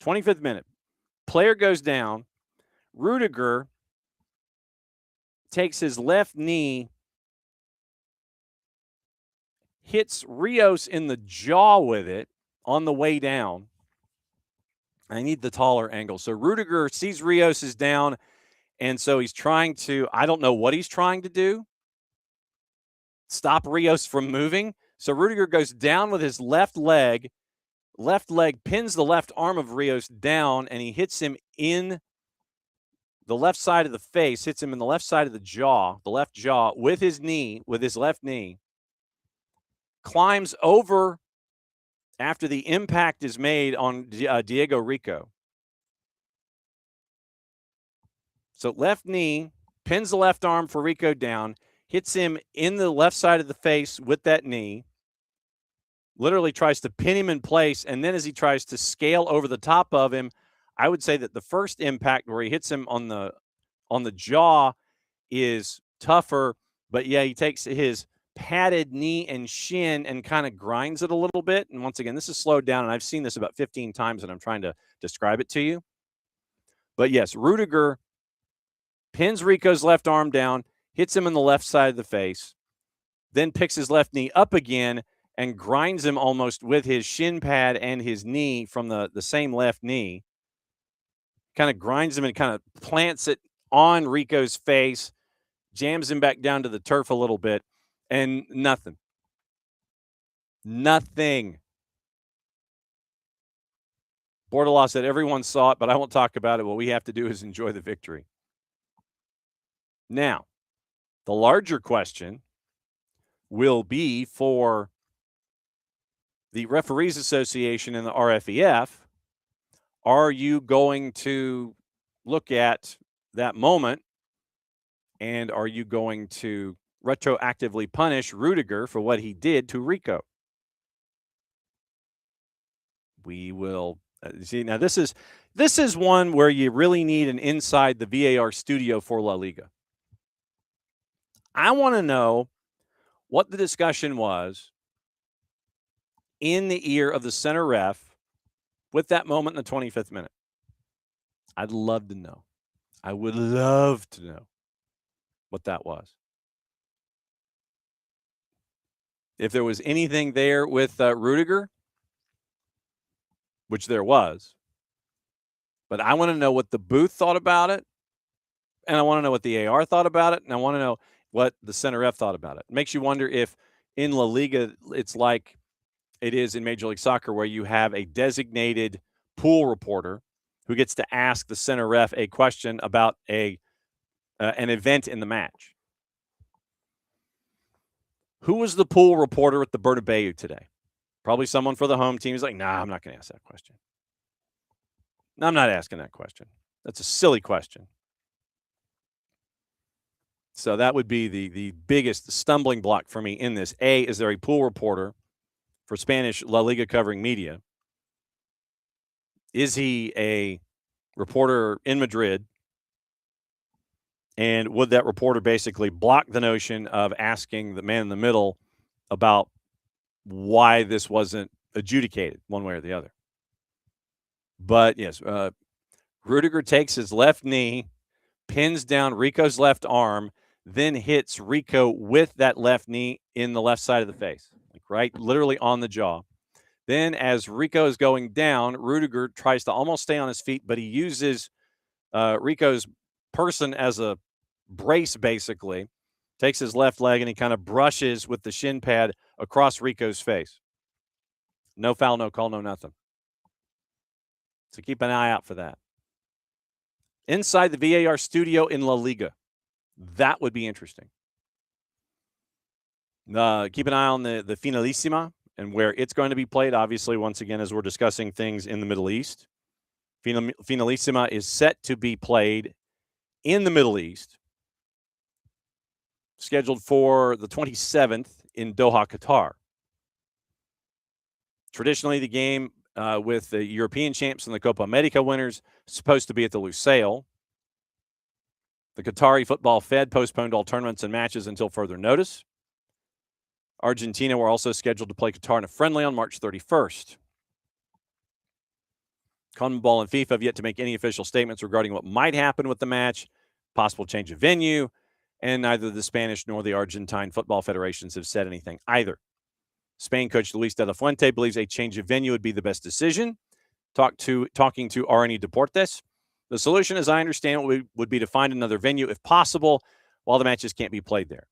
25th minute. Player goes down. Rudiger takes his left knee, hits Rios in the jaw with it on the way down. I need the taller angle. So Rudiger sees Rios is down, and so he's trying to, I don't know what he's trying to do, stop Rios from moving. So Rudiger goes down with his left leg pins the left arm of Rios down, and he hits him in the left side of the face, hits him in the left side of the left jaw, with his left knee, climbs over after the impact is made on Diego Rico. So left knee, pins the left arm for Rico down, hits him in the left side of the face with that knee, literally tries to pin him in place, and then as he tries to scale over the top of him, I would say that the first impact where he hits him on the jaw is tougher, but yeah, he takes his padded knee and shin and kind of grinds it a little bit. And once again, this is slowed down, and I've seen this about 15 times, and I'm trying to describe it to you. But yes, Rudiger pins Rico's left arm down, hits him in the left side of the face, then picks his left knee up again and grinds him almost with his shin pad and his knee from the same left knee. Kind of grinds him and kind of plants it on Rico's face, jams him back down to the turf a little bit, and nothing. Bordalás said everyone saw it, but I won't talk about it. What we have to do is enjoy the victory. Now, the larger question will be for the Referees Association and the RFEF. Are you going to look at that moment, and are you going to retroactively punish Rudiger for what he did to Rico? We will see. Now, this is one where you really need an inside the VAR studio for La Liga. I want to know what the discussion was in the ear of the center ref with that moment in the 25th minute. I'd love to know. I would love to know what that was. If there was anything there with Rudiger, which there was, but I want to know what the booth thought about it, and I want to know what the AR thought about it, and I want to know what the center ref thought about it. It makes you wonder if in La Liga it's like it is in Major League Soccer, where you have a designated pool reporter who gets to ask the center ref a question about an event in the match. Who was the pool reporter at the Bernabeu today? Probably someone for the home team. He's like, nah, I'm not going to ask that question. I'm not asking that question. That's a silly question. So that would be the biggest stumbling block for me in this. A, is there a pool reporter for Spanish La Liga covering media? Is he a reporter in Madrid? And would that reporter basically block the notion of asking the man in the middle about why this wasn't adjudicated one way or the other? But yes, Rudiger takes his left knee, pins down Rico's left arm, then hits Rico with that left knee in the left side of the face, like right, literally on the jaw. Then, as Rico is going down, Rudiger tries to almost stay on his feet, but he uses Rico's person as a brace, basically. Takes his left leg and he kind of brushes with the shin pad across Rico's face. No foul, no call, no nothing. So keep an eye out for that. Inside the VAR studio in La Liga. That would be interesting. Keep an eye on the Finalissima and where it's going to be played. Obviously, once again, as we're discussing things in the Middle East, Finalissima is set to be played in the Middle East, scheduled for the 27th in Doha, Qatar. Traditionally, the game with the European champs and the Copa America winners supposed to be at the Lusail. The Qatari Football Fed postponed all tournaments and matches until further notice. Argentina were also scheduled to play Qatar in a friendly on March 31st. CONMEBOL and FIFA have yet to make any official statements regarding what might happen with the match, possible change of venue, and neither the Spanish nor the Argentine football federations have said anything either. Spain coach Luis de la Fuente believes a change of venue would be the best decision. Talking to RNE Deportes, the solution, as I understand it, would be to find another venue if possible while the matches can't be played there.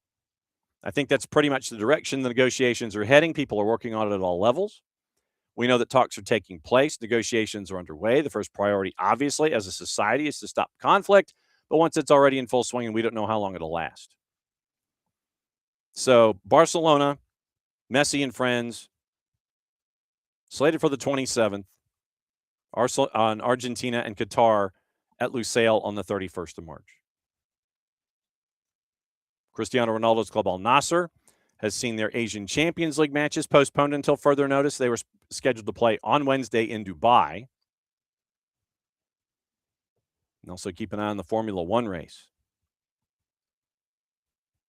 I think that's pretty much the direction the negotiations are heading. People are working on it at all levels. We know that talks are taking place. Negotiations are underway. The first priority, obviously, as a society is to stop conflict. But once it's already in full swing, and we don't know how long it'll last. So Barcelona, Messi and friends, slated for the 27th, on Argentina and Qatar at Lusail on the 31st of March. Cristiano Ronaldo's club Al Nassr has seen their Asian Champions League matches postponed until further notice. They were scheduled to play on Wednesday in Dubai. And also keep an eye on the Formula One race.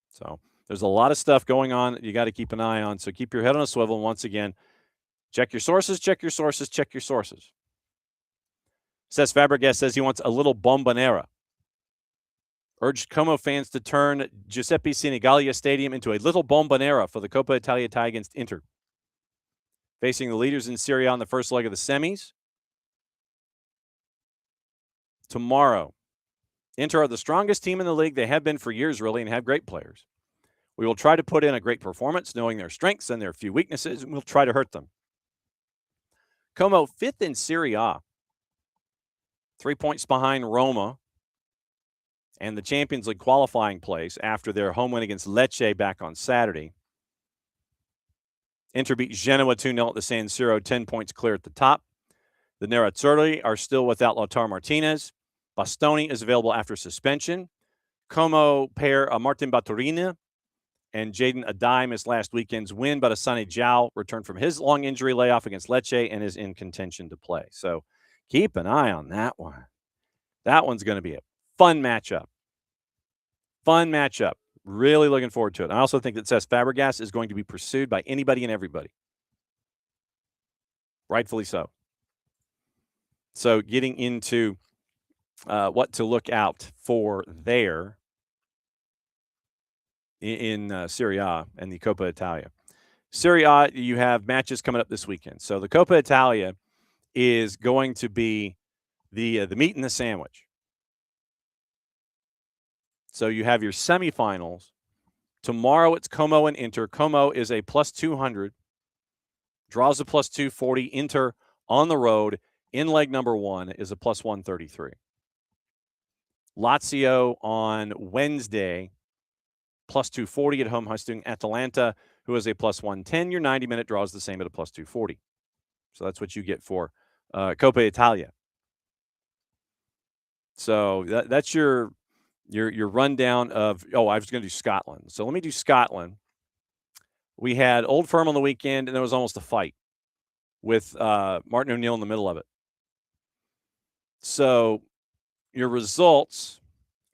So there's a lot of stuff going on that you got to keep an eye on. So keep your head on a swivel. And once again, check your sources, check your sources, check your sources. Cesc Fabregas says he wants a little bombonera. Urged Como fans to turn Giuseppe Sinigalia Stadium into a little bombonera for the Coppa Italia tie against Inter. Facing the leaders in Serie A on the first leg of the semis. Tomorrow, Inter are the strongest team in the league. They have been for years, really, and have great players. We will try to put in a great performance, knowing their strengths and their few weaknesses, and we'll try to hurt them. Como, 5th in Serie A. 3 points behind Roma and the Champions League qualifying place after their home win against Lecce back on Saturday. Inter beat Genoa 2-0 at the San Siro, 10 points clear at the top. The Nerazzurri are still without Lautaro Martinez. Bastoni is available after suspension. Como pair Martin Baturina and Jaden Adai missed last weekend's win, but Asane Jao returned from his long injury layoff against Lecce and is in contention to play. So keep an eye on that one. That one's going to be a fun matchup. Fun matchup. Really looking forward to it. I also think that Cesc Fabregas is going to be pursued by anybody and everybody. Rightfully so. So getting into what to look out for there in Serie A and the Coppa Italia. Serie A, you have matches coming up this weekend. So the Coppa Italia is going to be the meat and the sandwich. So you have your semifinals. Tomorrow it's Como and Inter. Como is a plus 200. Draws a plus 240. Inter on the road in leg number 1 is a plus 133. Lazio on Wednesday, plus 240 at home, hosting Atalanta, who is a plus 110. Your 90-minute draw is the same at a plus 240. So that's what you get for Coppa Italia. So that's your rundown of. Oh, I was going to do Scotland. So let me do Scotland. We had Old Firm on the weekend, and there was almost a fight with Martin O'Neill in the middle of it. So your results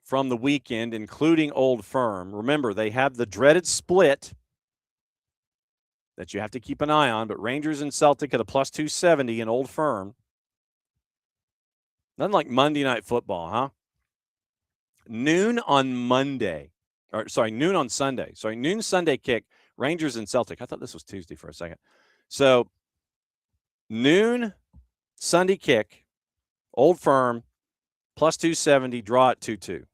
from the weekend, including Old Firm. Remember, they have the dreaded split that you have to keep an eye on, but Rangers and Celtic at a plus 270 in Old Firm. Nothing like Monday Night Football, huh? Noon on Monday. Or, sorry, noon on Sunday. Sorry, noon Sunday kick, Rangers and Celtic. I thought this was Tuesday for a second. So, noon Sunday kick, Old Firm, plus 270, draw at 2-2.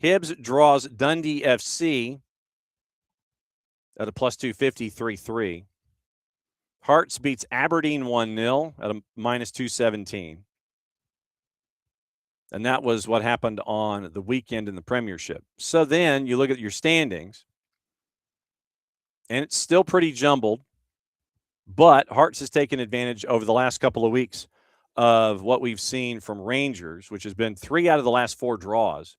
Hibs draws Dundee FC at a plus 250, 3-3. Hearts beats Aberdeen 1-0 at a minus 217. And that was what happened on the weekend in the Premiership. So then you look at your standings, and it's still pretty jumbled, but Hearts has taken advantage over the last couple of weeks of what we've seen from Rangers, which has been 3 out of the last 4 draws.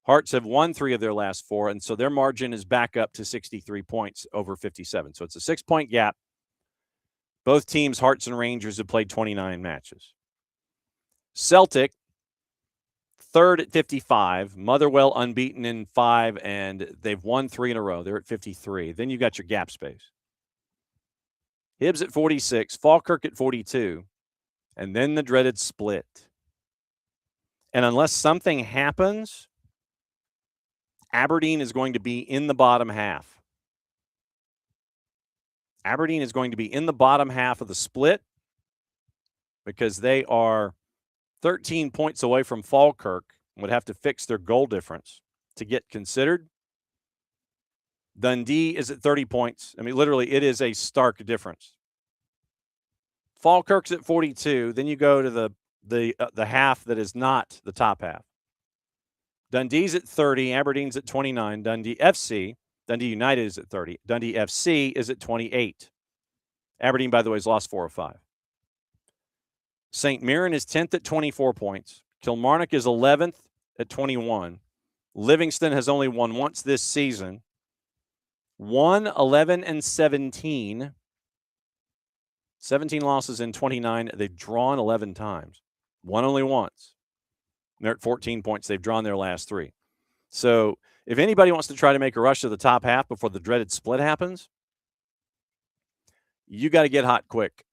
Hearts have won 3 of their last 4, and so their margin is back up to 63 points over 57. So it's a 6-point gap. Both teams, Hearts and Rangers, have played 29 matches. Celtic, third at 55. Motherwell unbeaten in 5, and they've won 3 in a row. They're at 53. Then you got your gap space. Hibs at 46, Falkirk at 42, and then the dreaded split. And unless something happens, Aberdeen is going to be in the bottom half. Aberdeen is going to be in the bottom half of the split because they are 13 points away from Falkirk and would have to fix their goal difference to get considered. Dundee is at 30 points. I mean, literally, it is a stark difference. Falkirk's at 42. Then you go to the half that is not the top half. Dundee's at 30. Aberdeen's at 29. Dundee United is at 30. Dundee FC is at 28. Aberdeen, by the way, has lost 4 of 5. St. Mirren is 10th at 24 points. Kilmarnock is 11th at 21. Livingston has only won once this season. 11 and 17. 17 losses in 29. They've drawn 11 times. Won only once. They're at 14 points. They've drawn their last 3. So if anybody wants to try to make a rush to the top half before the dreaded split happens, you got to get hot quick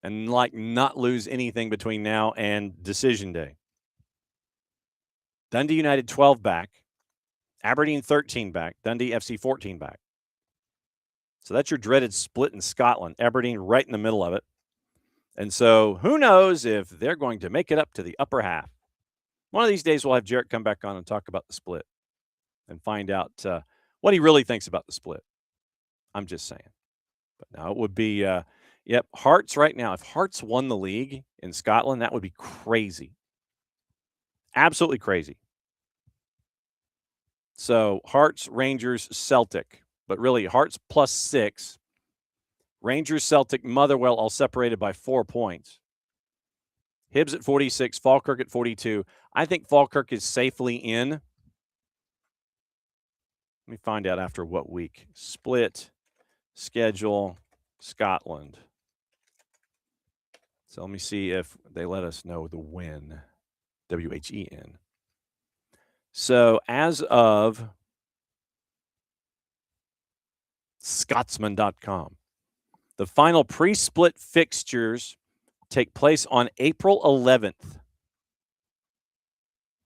and not lose anything between now and decision day. Dundee United 12 back. Aberdeen 13 back. Dundee FC 14 back. So that's your dreaded split in Scotland. Aberdeen right in the middle of it. And so who knows if they're going to make it up to the upper half. One of these days we'll have Jarrett come back on and talk about the split and find out what he really thinks about the split. I'm just saying. But now it would be, Hearts right now. If Hearts won the league in Scotland, that would be crazy. Absolutely crazy. So Hearts, Rangers, Celtic. But really, Hearts plus 6. Rangers, Celtic, Motherwell all separated by 4 points. Hibs at 46, Falkirk at 42. I think Falkirk is safely in. Let me find out after what week. Split, schedule, Scotland. So let me see if they let us know the win. WHEN. So as of Scotsman.com, the final pre-split fixtures take place on April 11th.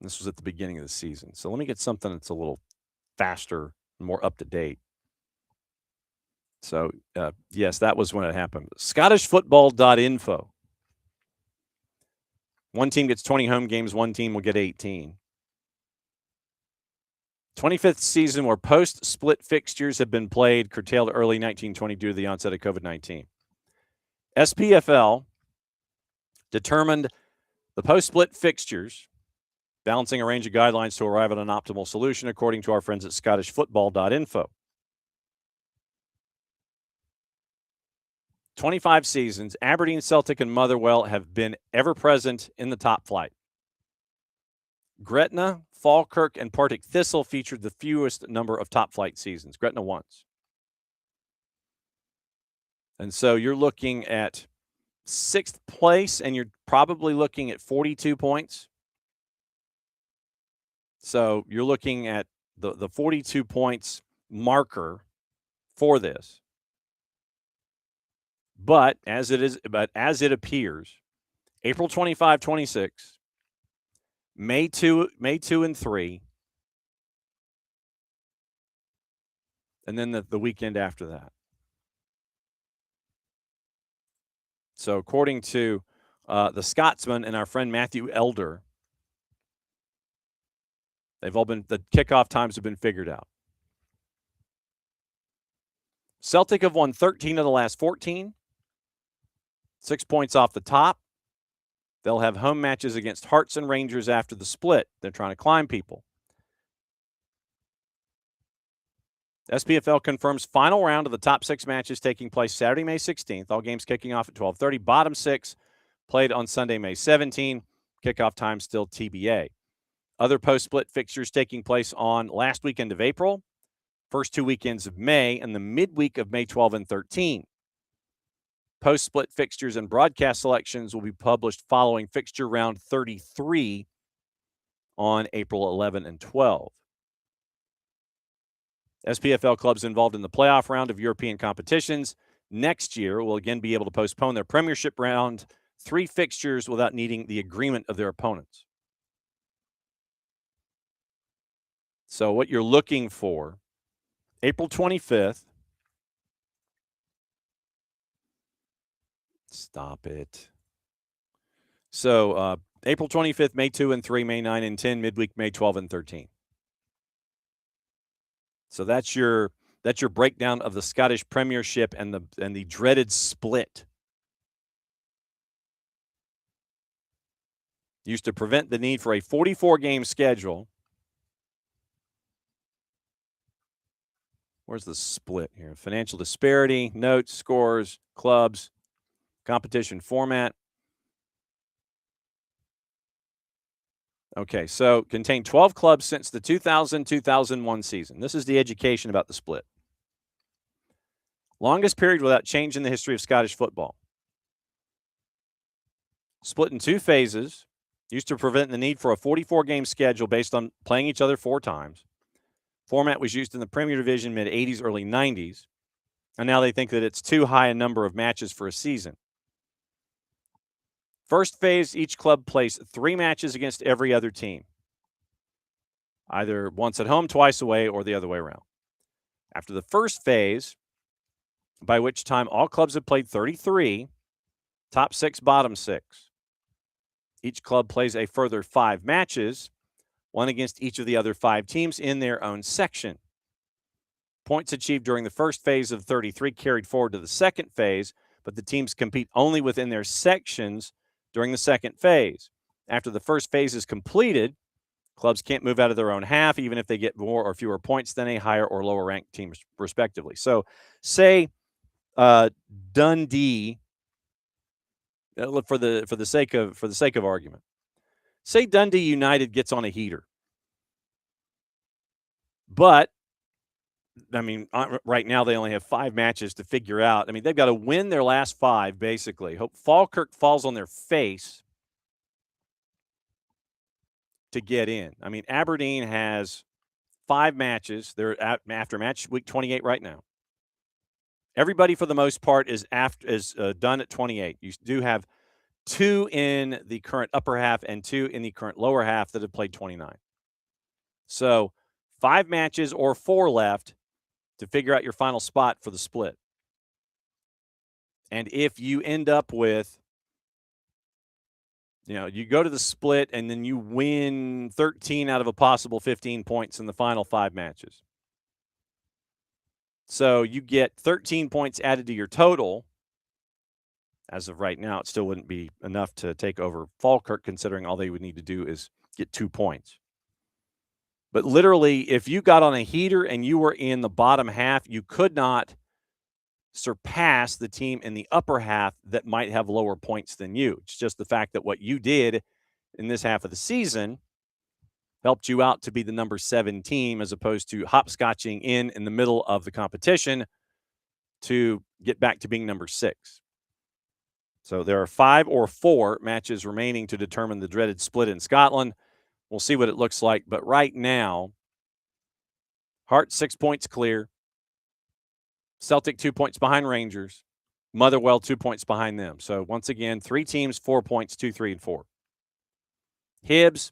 This was at the beginning of the season. So let me get something that's a little faster, more up to date. So, yes, that was when it happened. ScottishFootball.info. One team gets 20 home games, one team will get 18. 25th season where post-split fixtures have been played, curtailed early 1920 due to the onset of COVID-19. SPFL determined the post-split fixtures, balancing a range of guidelines to arrive at an optimal solution, according to our friends at ScottishFootball.info. 25 seasons, Aberdeen, Celtic, and Motherwell have been ever present in the top flight. Gretna, Falkirk, and Partick Thistle featured the fewest number of top flight seasons. Gretna once. And so you're looking at 6th place, and you're probably looking at 42 points. So you're looking at the 42 points marker for this. But as it appears, April 25, 26, May 2 and 3, and then the weekend after that. So according to the Scotsman and our friend Matthew Elder, the kickoff times have been figured out. Celtic have won 13 of the last 14, 6 points off the top. They'll have home matches against Hearts and Rangers after the split. They're trying to climb people. SPFL confirms final round of the top 6 matches taking place Saturday, May 16th. All games kicking off at 12:30. Bottom 6 played on Sunday, May 17. Kickoff time still TBA. Other post-split fixtures taking place on last weekend of April, first 2 weekends of May, and the midweek of May 12 and 13. Post-split fixtures and broadcast selections will be published following fixture round 33 on April 11 and 12. SPFL clubs involved in the playoff round of European competitions next year will again be able to postpone their Premiership round 3 fixtures without needing the agreement of their opponents. So what you're looking for, April 25th. Stop it. So April 25th, May 2 and 3, May 9 and 10, midweek, May 12 and 13. So that's your breakdown of the Scottish Premiership and the dreaded split. Used to prevent the need for a 44-game schedule. Where's the split here? Financial disparity, notes, scores, clubs, competition format. Okay, so contained 12 clubs since the 2000-2001 season. This is the education about the split. Longest period without change in the history of Scottish football. Split in 2 phases. Used to prevent the need for a 44-game schedule based on playing each other 4 times. Format was used in the Premier Division mid-'80s, early '90s. And now they think that it's too high a number of matches for a season. First phase, each club plays 3 matches against every other team, either once at home, twice away, or the other way around. After the first phase, by which time all clubs have played 33, top 6, bottom 6. Each club plays a further 5 matches, one against each of the other 5 teams in their own section. Points achieved during the first phase of 33 carried forward to the second phase, but the teams compete only within their sections during the second phase. After the first phase is completed, clubs can't move out of their own half, even if they get more or fewer points than a higher or lower ranked team, respectively. So, say Dundee, for the sake of argument, say Dundee United gets on a heater, but I mean, right now they only have 5 matches to figure out. I mean, they've got to win their last 5, basically. Hope Falkirk falls on their face to get in. I mean, Aberdeen has 5 matches. They're after match week 28 right now. Everybody, for the most part, is done at 28. You do have 2 in the current upper half and 2 in the current lower half that have played 29. So 5 matches or 4 left to figure out your final spot for the split. And if you end up with, you go to the split and then you win 13 out of a possible 15 points in the final 5 matches. So you get 13 points added to your total. As of right now, it still wouldn't be enough to take over Falkirk, considering all they would need to do is get 2 points. But literally, if you got on a heater and you were in the bottom half, you could not surpass the team in the upper half that might have lower points than you. It's just the fact that what you did in this half of the season helped you out to be the number 7 team as opposed to hopscotching in the middle of the competition to get back to being number 6. So there are 5 or 4 matches remaining to determine the dreaded split in Scotland. We'll see what it looks like. But right now, Hearts 6 points clear. Celtic 2 points behind Rangers. Motherwell 2 points behind them. So once again, 3 teams, 4 points, 2, 3, and 4. Hibs,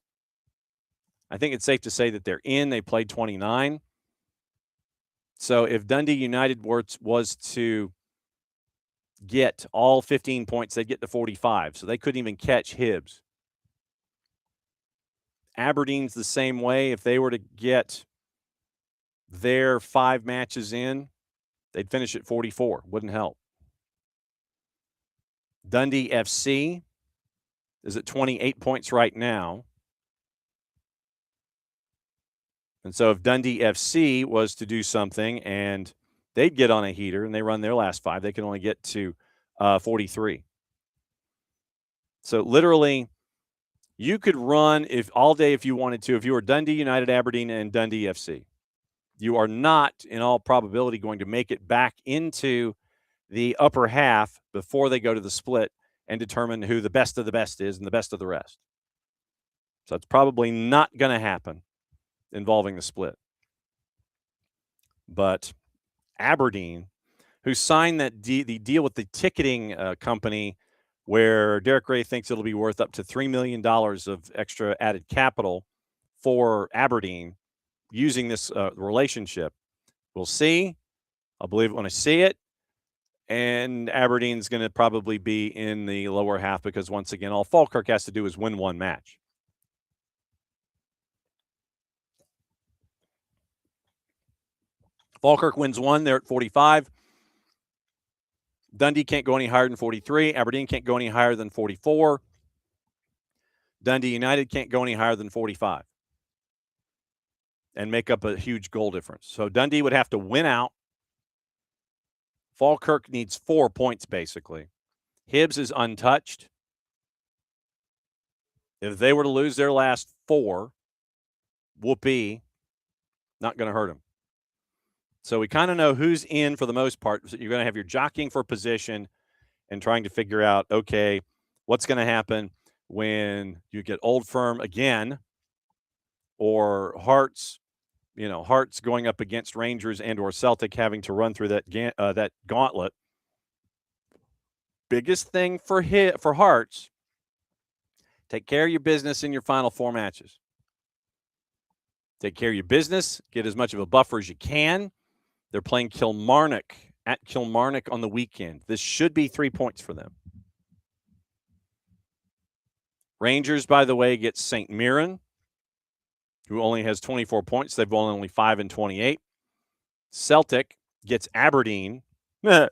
I think it's safe to say that they're in. They played 29. So if Dundee United was to get all 15 points, they'd get to 45. So they couldn't even catch Hibs. Aberdeen's the same way. If they were to get their 5 matches in, they'd finish at 44. Wouldn't help. Dundee FC is at 28 points right now. And so if Dundee FC was to do something and they'd get on a heater and they run their last 5, they can only get to 43. So literally, you could run all day if you wanted to. If you were Dundee United, Aberdeen, and Dundee FC, you are not, in all probability, going to make it back into the upper half before they go to the split and determine who the best of the best is and the best of the rest. So it's probably not going to happen involving the split. But Aberdeen, who signed the deal with the ticketing company where Derek Ray thinks it'll be worth up to $3 million of extra added capital for Aberdeen using this relationship. We'll see. I'll believe it when I see it. And Aberdeen's going to probably be in the lower half because, once again, all Falkirk has to do is win 1 match. Falkirk wins 1. They're at 45. Dundee can't go any higher than 43. Aberdeen can't go any higher than 44. Dundee United can't go any higher than 45 and make up a huge goal difference. So Dundee would have to win out. Falkirk needs 4 points, basically. Hibs is untouched. If they were to lose their last 4, whoopee, not going to hurt them. So we kind of know who's in for the most part. So you're going to have your jockeying for position and trying to figure out, okay, what's going to happen when you get Old Firm again or Hearts, Hearts going up against Rangers and or Celtic having to run through that gauntlet. Biggest thing for Hearts, take care of your business in your final 4 matches. Take care of your business. Get as much of a buffer as you can. They're playing Kilmarnock at Kilmarnock on the weekend. This should be 3 points for them. Rangers, by the way, gets St. Mirren, who only has 24 points. They've only 5 and 28. Celtic gets Aberdeen. And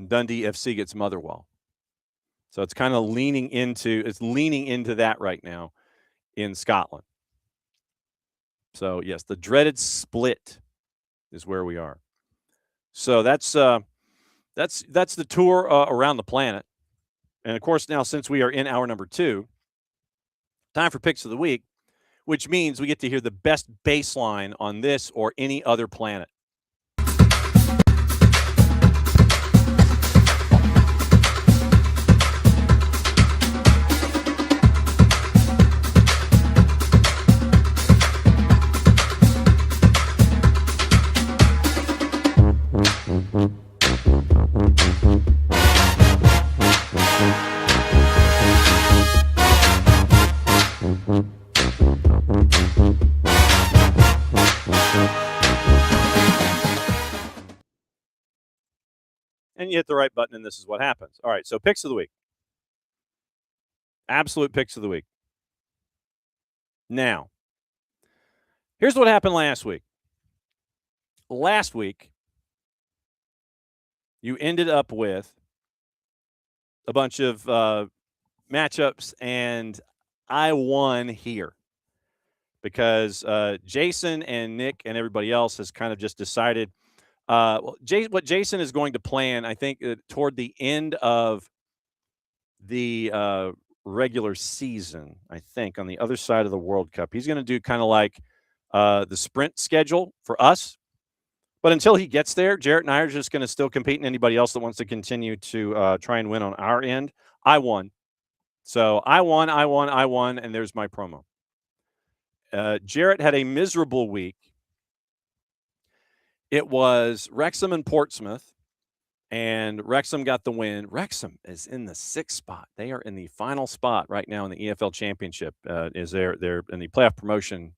Dundee FC gets Motherwell. So it's kind of leaning into that right now in Scotland. So, yes, the dreaded split is where we are. So that's the tour around the planet. And, of course, now since we are in hour number 2, time for Picks of the Week, which means we get to hear the best baseline on this or any other planet. And you hit the right button, and this is what happens. All right, so Picks of the Week. Absolute Picks of the Week. Now, here's what happened last week. Last week, you ended up with a bunch of matchups, and I won here because Jason and Nick and everybody else has kind of just decided what Jason is going to plan, I think, toward the end of the regular season, I think, on the other side of the World Cup. He's going to do kind of like the sprint schedule for us. But until he gets there, Jarrett and I are just going to still compete, and anybody else that wants to continue to try and win on our end. I won. So I won, and there's my promo. Jarrett had a miserable week. It was Wrexham and Portsmouth, and Wrexham got the win. Wrexham is in the 6th spot. They are in the final spot right now in the EFL Championship. They're in the playoff promotion.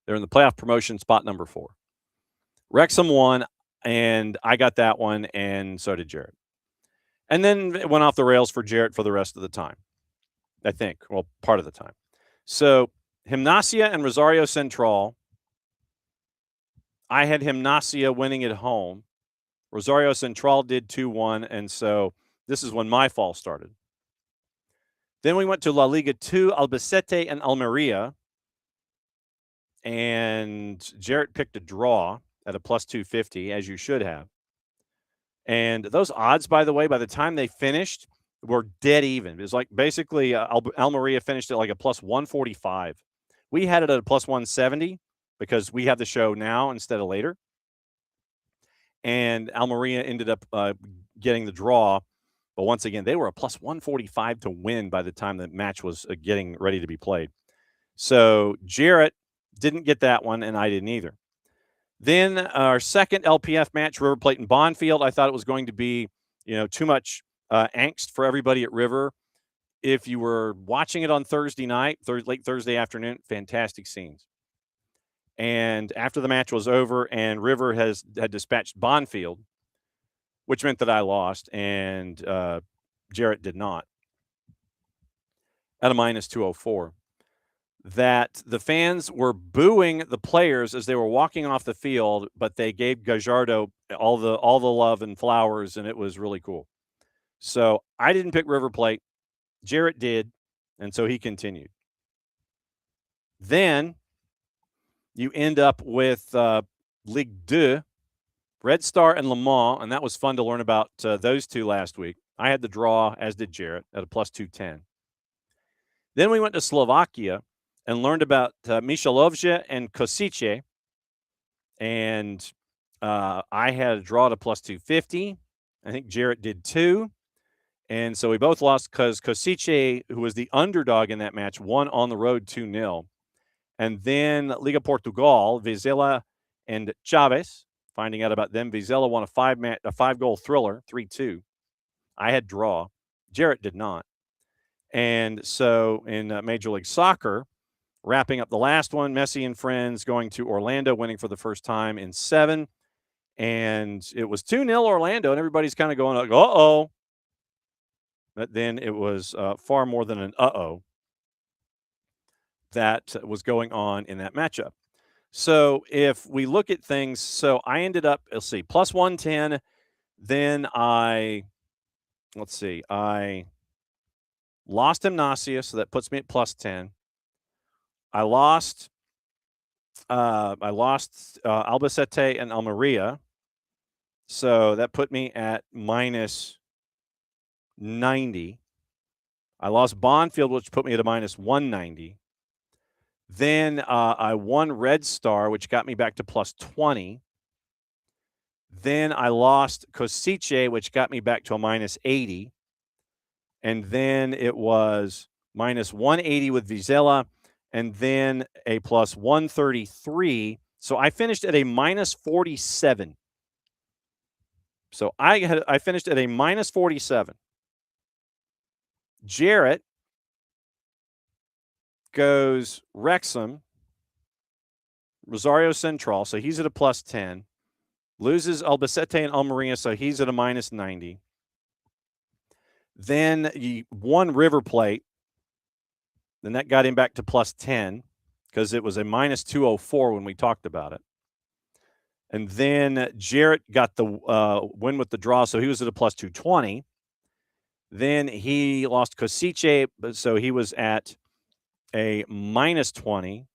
They're in the playoff promotion spot number 4. Wrexham won, and I got that one, and so did Jarrett. And then it went off the rails for Jarrett for the rest of the time, I think. Well, part of the time. So Gimnasia and Rosario Central, I had Gimnasia winning at home. Rosario Central did 2-1, and so this is when my fall started. Then we went to La Liga 2, Albacete and Almeria, and Jarrett picked a draw at a plus 250, as you should have. And those odds, by the way, by the time they finished, were dead even. It was like basically Almeria finished at like a plus 145. We had it at a plus 170 because we have the show now instead of later. And Almeria ended up getting the draw. But once again, they were a plus 145 to win by the time the match was getting ready to be played. So Jarrett didn't get that one, and I didn't either. Then our second LPF match, River Plate and Bonfield, I thought it was going to be, too much angst for everybody at River. If you were watching it on Thursday night, late Thursday afternoon, fantastic scenes. And after the match was over and River had dispatched Bonfield, which meant that I lost, and Jarrett did not, at a minus 204. That the fans were booing the players as they were walking off the field, but they gave Gajardo all the love and flowers, and it was really cool. So I didn't pick River Plate. Jarrett did, and so he continued. Then you end up with Ligue 2, Red Star and Le Mans, and that was fun to learn about those two last week. I had the draw, as did Jarrett, at a plus 210. Then we went to Slovakia and learned about Michalovce and Kosice. And I had a draw to plus 250. I think Jarrett did too. And so we both lost because Kosice, who was the underdog in that match, won on the road 2-0. And then Liga Portugal, Vizela and Chavez, finding out about them. Vizela won a 5-goal thriller, 3-2. I had draw. Jarrett did not. And so in Major League Soccer, wrapping up the last one, Messi and friends going to Orlando, winning for the first time in 7. And it was 2-0 Orlando, and everybody's kind of going like, uh-oh. But then it was far more than an uh-oh that was going on in that matchup. So if we look at things, so I ended up, let's see, plus 110. Then I lost Gimnasia, so that puts me at plus 10. I lost Albacete and Almeria, so that put me at minus 90. I lost Bonfield, which put me at a minus 190. Then I won Red Star, which got me back to plus 20. Then I lost Kosice, which got me back to a minus 80. And then it was minus 180 with Vizela, and then a plus 133. So I finished at a minus 47. So I finished at a minus 47. Jarrett goes Wrexham, Rosario Central, so he's at a plus 10. Loses Albacete and Almeria, so he's at a minus 90. Then he won River Plate. Then that got him back to plus 10 because it was a minus 204 when we talked about it. And then Jarrett got the win with the draw, so he was at a plus 220. Then he lost Kosice, so he was at a minus 20,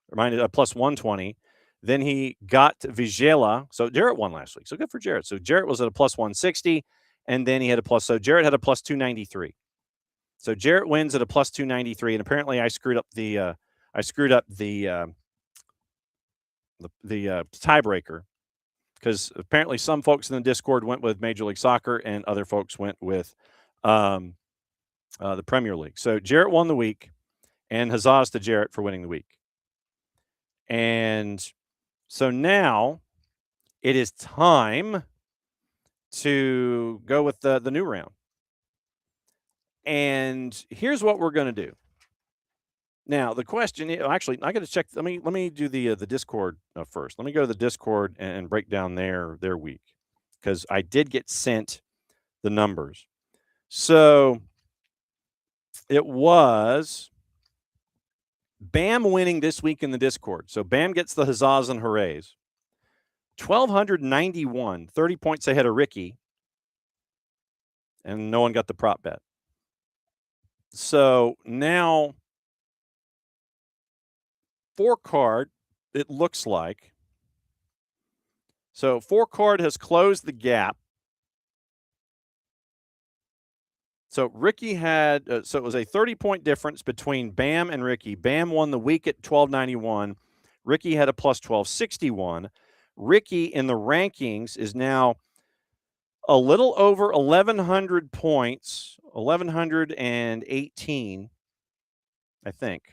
or minus a plus 120. Then he got Vizela. So Jarrett won last week. So good for Jarrett. So Jarrett was at a plus 160, and then he had a plus. So Jarrett had a plus 293. So Jarrett wins at a plus 293, and apparently I screwed up the tiebreaker, because apparently some folks in the Discord went with Major League Soccer and other folks went with the Premier League. So Jarrett won the week, and huzzahs to Jarrett for winning the week. And so now it is time to go with the new round. And here's what we're going to do. Now, the question actually, I got to check. Let me do the Discord first. Let me go to the Discord and break down their week, because I did get sent the numbers. So it was Bam winning this week in the Discord. So Bam gets the huzzahs and hoorays. 1,291, 30 points ahead of Ricky, and no one got the prop bet. So now, 4-card, it looks like. So 4-card has closed the gap. So Ricky had, so it was a 30-point difference between Bam and Ricky. Bam won the week at 1,291. Ricky had a plus 1,261. Ricky in the rankings is now a little over 1,100 points, 1,118, I think.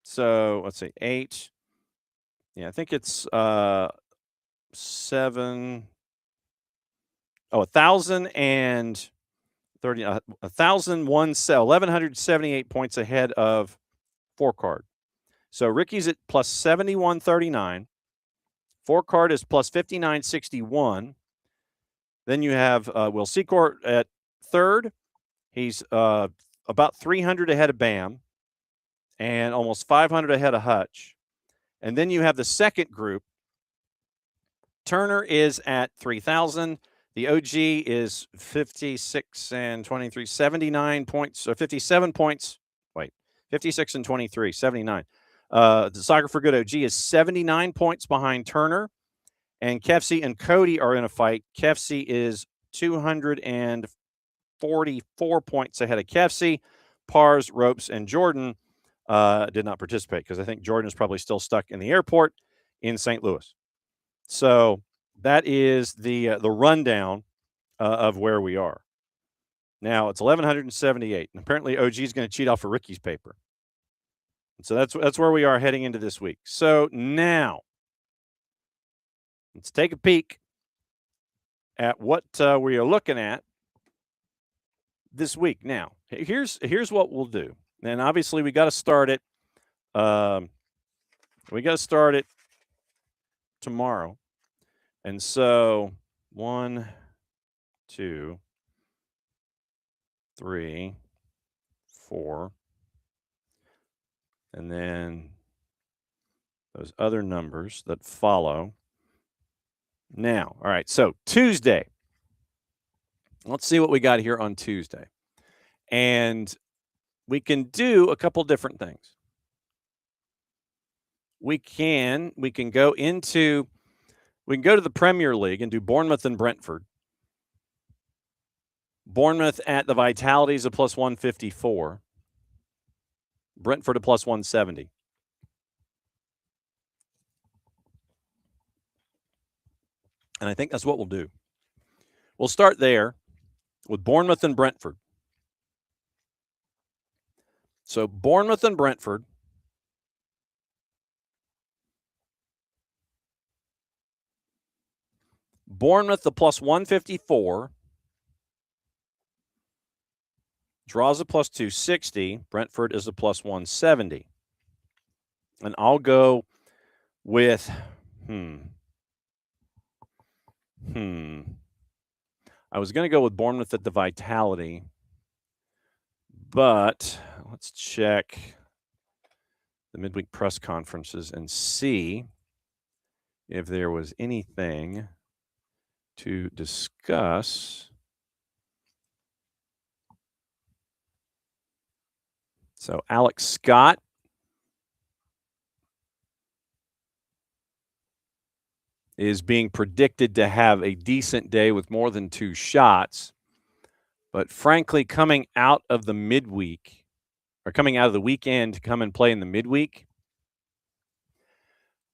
So let's see, 8. Yeah, I think it's 7. Oh, 1,030, 1,178 points ahead of 4-card. So Ricky's at plus 7139. 4-card is plus 5961. Then you have Will Secord at third. He's about 300 ahead of Bam and almost 500 ahead of Hutch. And then you have the second group. Turner is at 3,000. The OG is 56 and 23, 79 points, or 57 points. Wait, 56 and 23, 79. The Soccer for Good OG is 79 points behind Turner. And Kefsey and Cody are in a fight. Kefsey is 244 points ahead of Kefsey. Pars, Ropes, and Jordan did not participate, because I think Jordan is probably still stuck in the airport in St. Louis. So that is the rundown of where we are. Now it's 1,178, and apparently OG is going to cheat off of Ricky's paper. And so that's where we are heading into this week. So now let's take a peek at what we are looking at this week. Now, here's what we'll do. And obviously, we got to start it. We got to start it tomorrow. And so 1, 2, 3, 4, and then those other numbers that follow. Now, all right, so Tuesday. Let's see what we got here on Tuesday. And we can do a couple different things. We can go to the Premier League and do Bournemouth and Brentford. Bournemouth at the Vitality is a plus 154. Brentford a plus 170. And I think that's what we'll do. We'll start there with Bournemouth and Brentford. So Bournemouth and Brentford. Bournemouth the plus 154. Draws a plus 260. Brentford is a plus 170. And I'll go with I was going to go with Bournemouth at the Vitality, but let's check the midweek press conferences and see if there was anything to discuss. So Alex Scott is being predicted to have a decent day with more than 2 shots. But frankly, coming out of the midweek or coming out of the weekend to come and play in the midweek,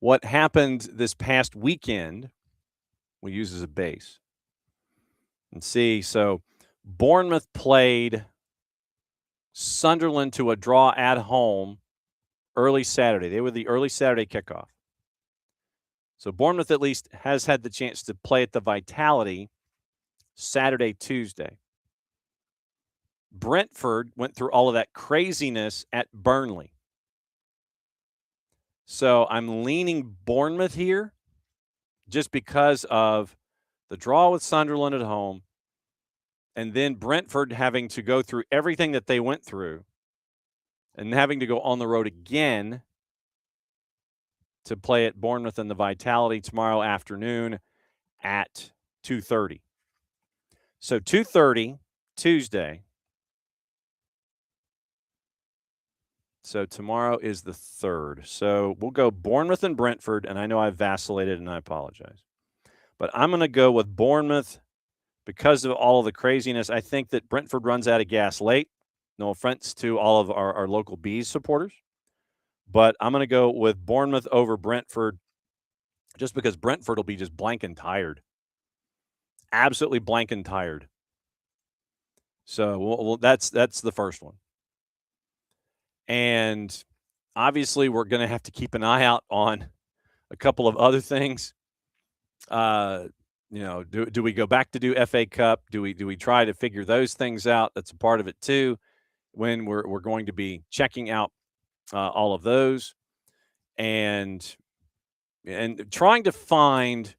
what happened this past weekend, we use as a base. And see, so Bournemouth played Sunderland to a draw at home early Saturday. They were the early Saturday kickoff. So Bournemouth at least has had the chance to play at the Vitality Saturday, Tuesday. Brentford went through all of that craziness at Burnley. So I'm leaning Bournemouth here just because of the draw with Sunderland at home and then Brentford having to go through everything that they went through and having to go on the road again to play at Bournemouth in the Vitality tomorrow afternoon at 2:30. So 2:30 Tuesday. So tomorrow is the 3rd. So we'll go Bournemouth and Brentford, and I know I vacillated and I apologize. But I'm going to go with Bournemouth because of all of the craziness. I think that Brentford runs out of gas late. No offense to all of our local Bees supporters. But I'm going to go with Bournemouth over Brentford just because Brentford will be just blank and tired. Absolutely blank and tired. So that's the first one. And obviously, we're going to have to keep an eye out on a couple of other things. Do we go back to do FA Cup? Do we try to figure those things out? That's a part of it too. When we're going to be checking out all of those, and trying to find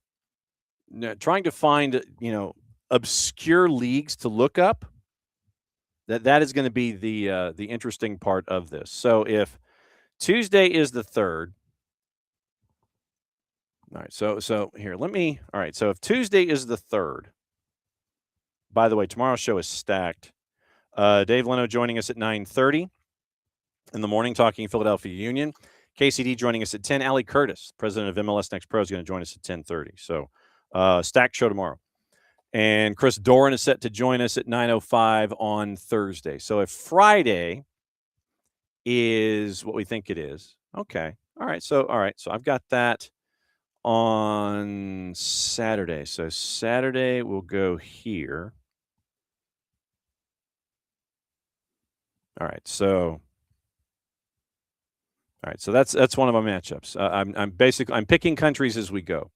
obscure leagues to look up. That is going to be the interesting part of this. So if Tuesday is the 3rd. All right, so here, all right, so if Tuesday is the 3rd, by the way, tomorrow's show is stacked. Dave Leno joining us at 9:30 in the morning talking Philadelphia Union. KCD joining us at 10. Ali Curtis, president of MLS Next Pro, is going to join us at 10:30. So stacked show tomorrow. And Chris Doran is set to join us at 9:05 on Thursday. So if Friday is what we think it is, okay. All right. So I've got that on Saturday. So Saturday we'll go here. All right. So that's one of my matchups. I'm picking countries as we go.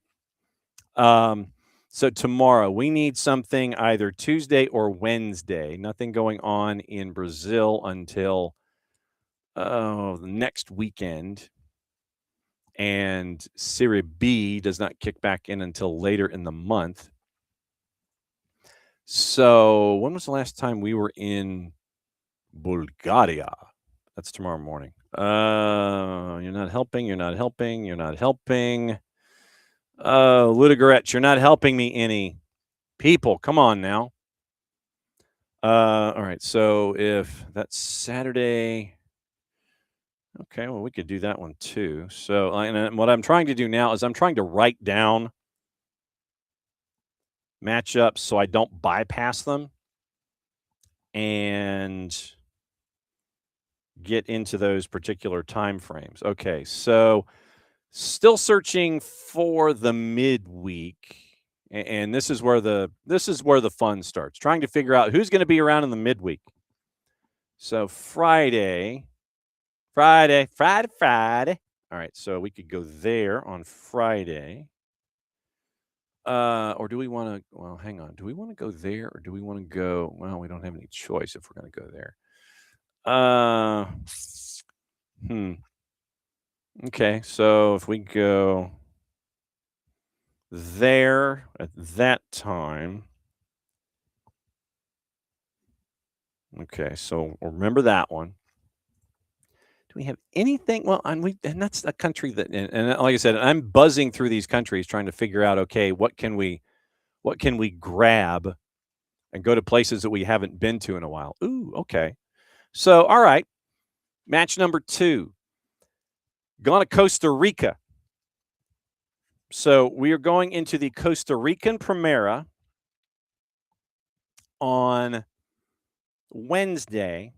So tomorrow we need something either Tuesday or Wednesday. Nothing going on in Brazil until the next weekend. And Serie B does not kick back in until later in the month. So when was the last time we were in Bulgaria? That's tomorrow morning. You're not helping. Ludogorets, you're not helping me any. People, come on now. All right, so if that's Saturday, okay, well, we could do that one too. So, and what I'm trying to do now is I'm trying to write down matchups so I don't bypass them and get into those particular time frames. Okay, so still searching for the midweek. And this is where the fun starts. Trying to figure out who's going to be around in the midweek. So Friday. All right, so we could go there on Friday. Or do we want to? Well, hang on. Do we want to go there, or do we want to go? Well, we don't have any choice if we're going to go there. Okay, so if we go there at that time. Okay, so remember that one. Do we have anything? Well, and that's a country that, and like I said, I'm buzzing through these countries trying to figure out, okay, what can we grab and go to places that we haven't been to in a while. Ooh, okay. So, all right, match number 2. Going to Costa Rica. So we are going into the Costa Rican Primera on Wednesday,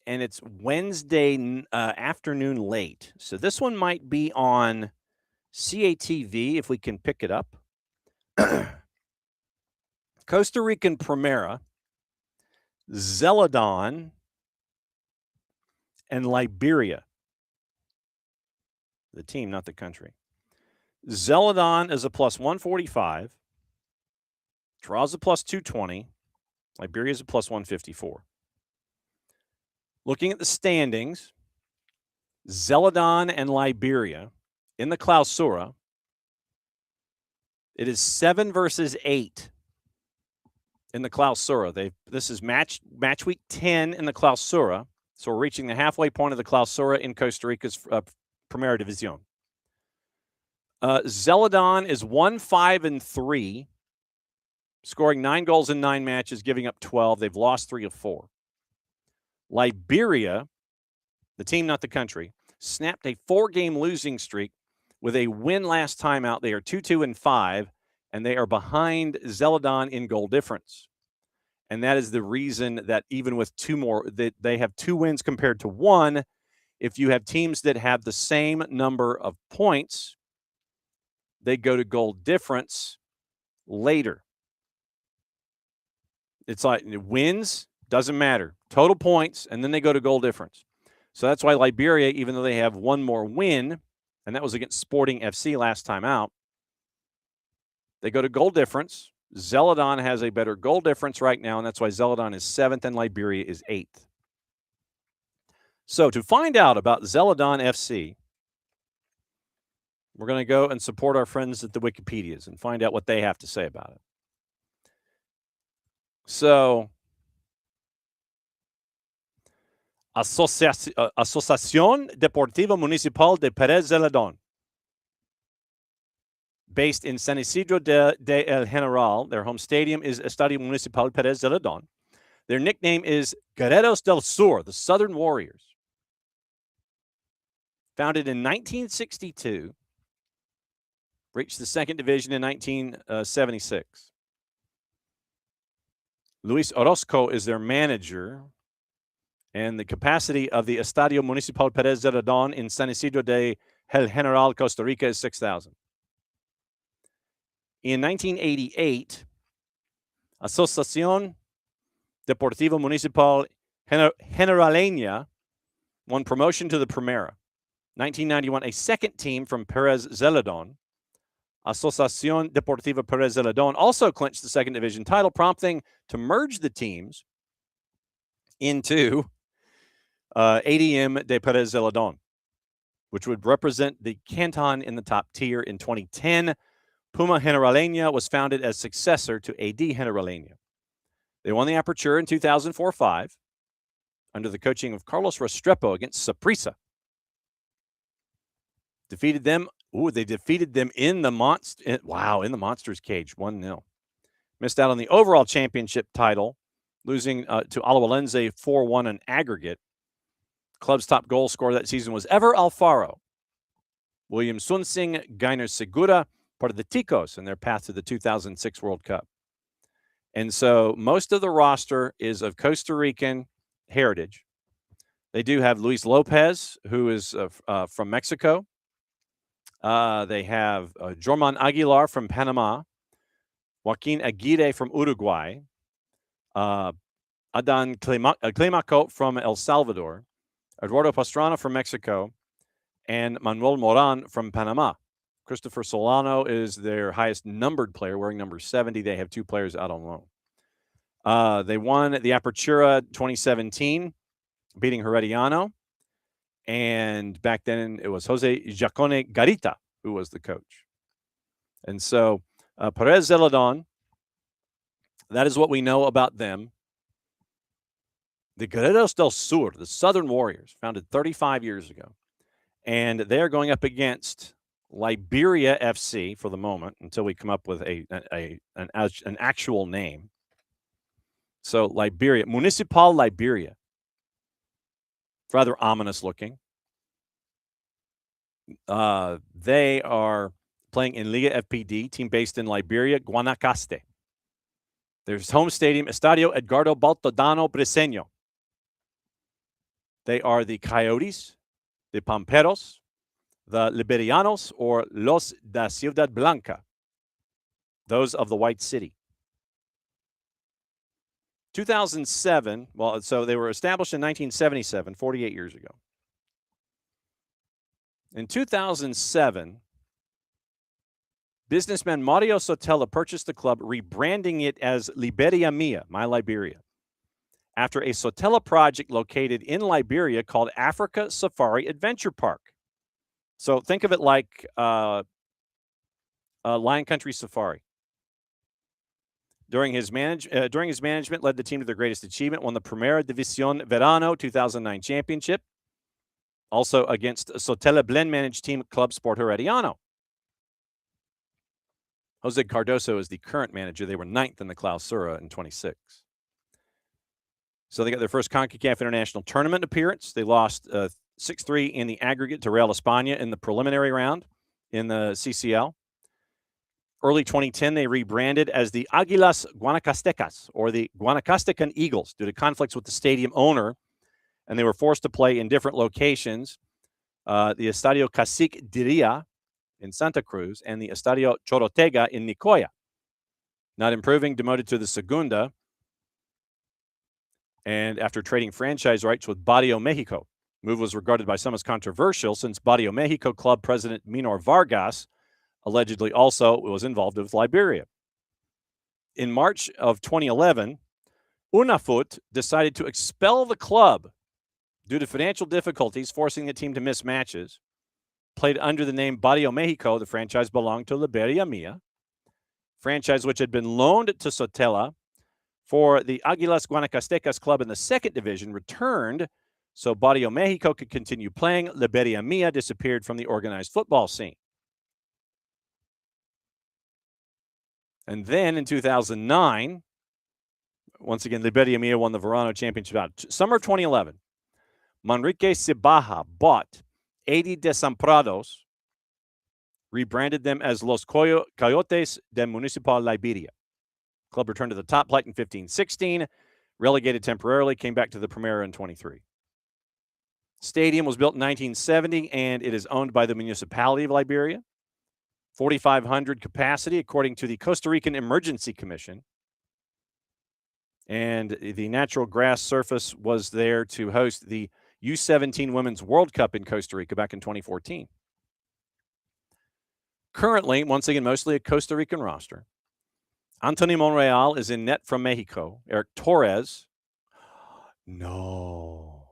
and it's Wednesday afternoon late. So this one might be on CATV if we can pick it up. Costa Rican Primera, Zeladon, and Liberia. The team, not the country. Zeladon is a plus 145. Draws a plus 220. Liberia is a plus 154. Looking at the standings, Zeladon and Liberia in the Clausura, it is 7 versus 8 in the Clausura. This is match week 10 in the Clausura. So we're reaching the halfway point of the Clausura in Costa Rica's Primera División. Zeladon is 1-5-3, scoring 9 goals in 9 matches, giving up 12. They've lost 3 of 4. Liberia, the team, not the country, snapped a 4-game losing streak with a win last time out. They are 2-5, and they are behind Zeladon in goal difference. And that is the reason that even with 2 more, that they have 2 wins compared to 1. If you have teams that have the same number of points, they go to goal difference later. It's like wins, doesn't matter. Total points, and then they go to goal difference. So that's why Liberia, even though they have 1 more win, and that was against Sporting FC last time out, they go to goal difference. Zeladon has a better goal difference right now, and that's why Zeladon is 7th and Liberia is 8th. So to find out about Zeladon FC, we're going to go and support our friends at the Wikipedias and find out what they have to say about it. So, Asociación Deportiva Municipal de Pérez Zeledón, based in San Isidro de El General. Their home stadium is Estadio Municipal Pérez Zeledón. Their nickname is Guerreros del Sur, the Southern Warriors. Founded in 1962, reached the second division in 1976. Luis Orozco is their manager, and the capacity of the Estadio Municipal Pérez Zeledón in San Isidro de El General, Costa Rica, is 6,000. In 1988, Asociación Deportiva Municipal Generaleña won promotion to the Primera. 1991, a second team from Pérez Zeledón, Asociación Deportiva Pérez Zeledón, also clinched the second division title, prompting to merge the teams into ADM de Pérez Zeledón, which would represent the canton in the top tier. In 2010, Puma Generaleña was founded as successor to AD Generaleña. They won the Apertura in 2004-05 under the coaching of Carlos Restrepo against Saprissa. Defeated them. They defeated them in the Monsters cage, 1-0. Missed out on the overall championship title, losing to Alajuelense 4-1 in aggregate. Club's top goal scorer that season was Ever Alfaro. William Sunsing, Gainer Segura, part of the Ticos in their path to the 2006 World Cup. And so most of the roster is of Costa Rican heritage. They do have Luis Lopez, who is from Mexico. They have Jorman Aguilar from Panama, Joaquin Aguirre from Uruguay, Adan Climaco from El Salvador, Eduardo Pastrana from Mexico, and Manuel Moran from Panama. Christopher Solano is their highest numbered player, wearing number 70. They have 2 players out on loan. They won the Apertura 2017, beating Herediano. And back then, it was Jose Jacone Garita who was the coach. And so, Pérez Zeledón, that is what we know about them. The Guerreros del Sur, the Southern Warriors, founded 35 years ago. And they're going up against Liberia FC for the moment until we come up with an actual name. So, Liberia, Municipal Liberia. Rather ominous looking. They are playing in Liga FPD, team based in Liberia, Guanacaste. Their home stadium, Estadio Edgardo Baltodano Briseño. They are the Coyotes, the Pamperos, the Liberianos, or Los da Ciudad Blanca, those of the White City. 2007, well, so they were established in 1977, 48 years ago. In 2007, businessman Mario Sotella purchased the club, rebranding it as Liberia Mia, My Liberia, after a Sotella project located in Liberia called Africa Safari Adventure Park. So think of it like Lion Country Safari. During his management, led the team to their greatest achievement, won the Primera División Verano 2009 championship, also against Sotella Blen-managed team Club Sport Herediano. Jose Cardoso is the current manager. They were 9th in the Clausura in 26. So they got their first CONCACAF International Tournament appearance. They lost 6-3 in the aggregate to Real España in the preliminary round in the CCL. Early 2010, they rebranded as the Águilas Guanacastecas, or the Guanacastecan Eagles, due to conflicts with the stadium owner, and they were forced to play in different locations, the Estadio Cacique Diria in Santa Cruz and the Estadio Chorotega in Nicoya. Not improving, demoted to the Segunda, and after trading franchise rights with Barrio Mexico. Move was regarded by some as controversial since Barrio Mexico club president Minor Vargas allegedly also was involved with Liberia. In March of 2011, UNAFUT decided to expel the club due to financial difficulties, forcing the team to miss matches. Played under the name Barrio Mexico, the franchise belonged to Liberia Mia, franchise which had been loaned to Sotella for the Águilas Guanacastecas club in the second division, returned so Barrio Mexico could continue playing. Liberia Mia disappeared from the organized football scene. And then in 2009, once again, Liberia Mia won the Verano Championship out. Summer of 2011, Manrique Cibaja bought 80 Desamprados, rebranded them as Los Coyotes de Municipal Liberia. Club returned to the top flight in 15-16, relegated temporarily, came back to the Primera in 23. Stadium was built in 1970, and it is owned by the municipality of Liberia. 4,500 capacity, according to the Costa Rican Emergency Commission. And the natural grass surface was there to host the U17 Women's World Cup in Costa Rica back in 2014. Currently, once again, mostly a Costa Rican roster. Anthony Monreal is in net from Mexico. Eric Torres. No.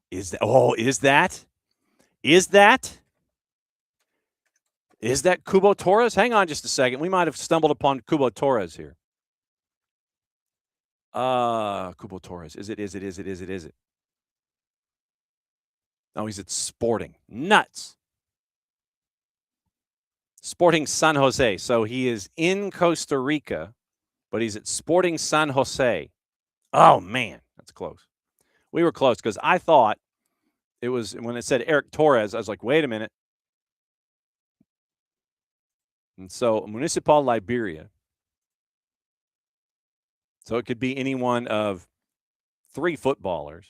Is that? Oh, is that? Is that? Is that Cubo Torres? Hang on just a second. We might have stumbled upon Cubo Torres here. Cubo Torres. Is it? No, he's at Sporting. Nuts. Sporting San Jose. So he is in Costa Rica, but he's at Sporting San Jose. Oh, man. That's close. We were close because I thought it was, when it said Eric Torres, I was like, wait a minute. And so Municipal Liberia. So it could be any one of 3 footballers.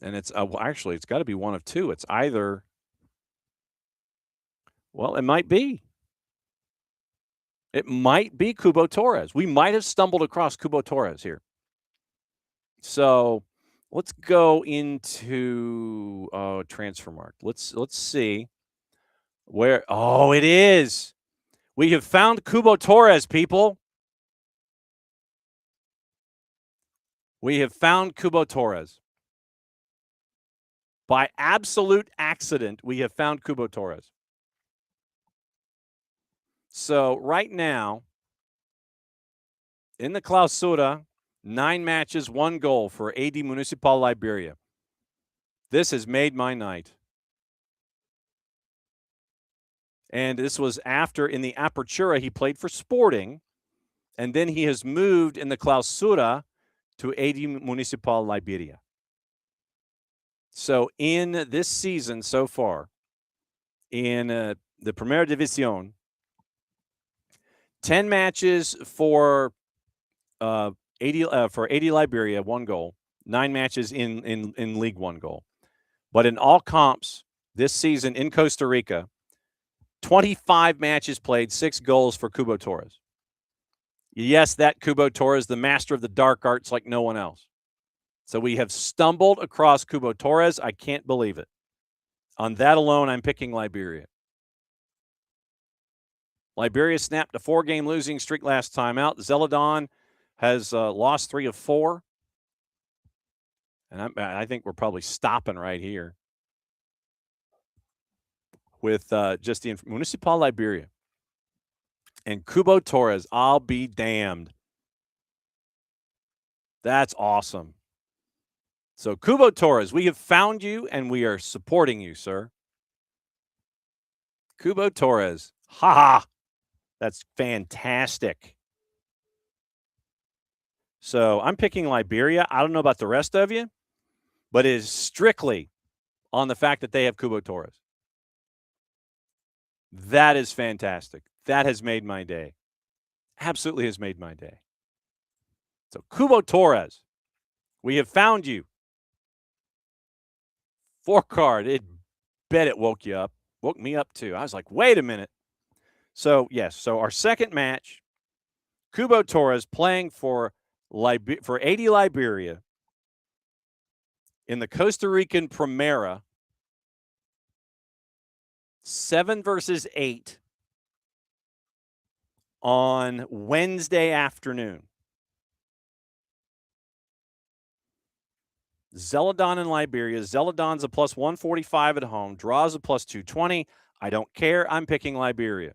And it's actually, it's got to be one of 2. It's either, well, it might be. It might be Cubo Torres. We might have stumbled across Cubo Torres here. So let's go into transfer mark. Let's see where. Oh, it is. We have found Cubo Torres, people. We have found Cubo Torres. By absolute accident, we have found Cubo Torres. So right now, in the Clausura, 9 matches, 1 goal for AD Municipal Liberia. This has made my night. And this was after, in the Apertura, he played for Sporting, and then he has moved in the Clausura to AD Municipal Liberia. So in this season so far, in the Primera División, 10 matches for 80 Liberia, 1 goal. 9 matches in League, 1 goal. But in all comps this season in Costa Rica, 25 matches played, 6 goals for Cubo Torres. Yes, that Cubo Torres, the master of the dark arts like no one else. So we have stumbled across Cubo Torres. I can't believe it. On that alone, I'm picking Liberia. Liberia snapped a 4-game losing streak last time out. Zeladon has lost 3 of 4. And I think we're probably stopping right here with just the Municipal Liberia. And Cubo Torres, I'll be damned. That's awesome. So, Cubo Torres, we have found you and we are supporting you, sir. Cubo Torres. Ha ha. That's fantastic. So, I'm picking Liberia. I don't know about the rest of you, but it is strictly on the fact that they have Cubo Torres. That is fantastic. That has made my day. Absolutely has made my day. So, Cubo Torres, we have found you. 4 card. It bet it woke you up. Woke me up too. I was like, wait a minute. So, yes. So, our second match, Cubo Torres playing for 80 Liberia in the Costa Rican Primera, 7 versus 8 on Wednesday afternoon. Zeladon in Liberia. Zeladon's a plus 145 at home. Draws a plus 220. I don't care. I'm picking Liberia.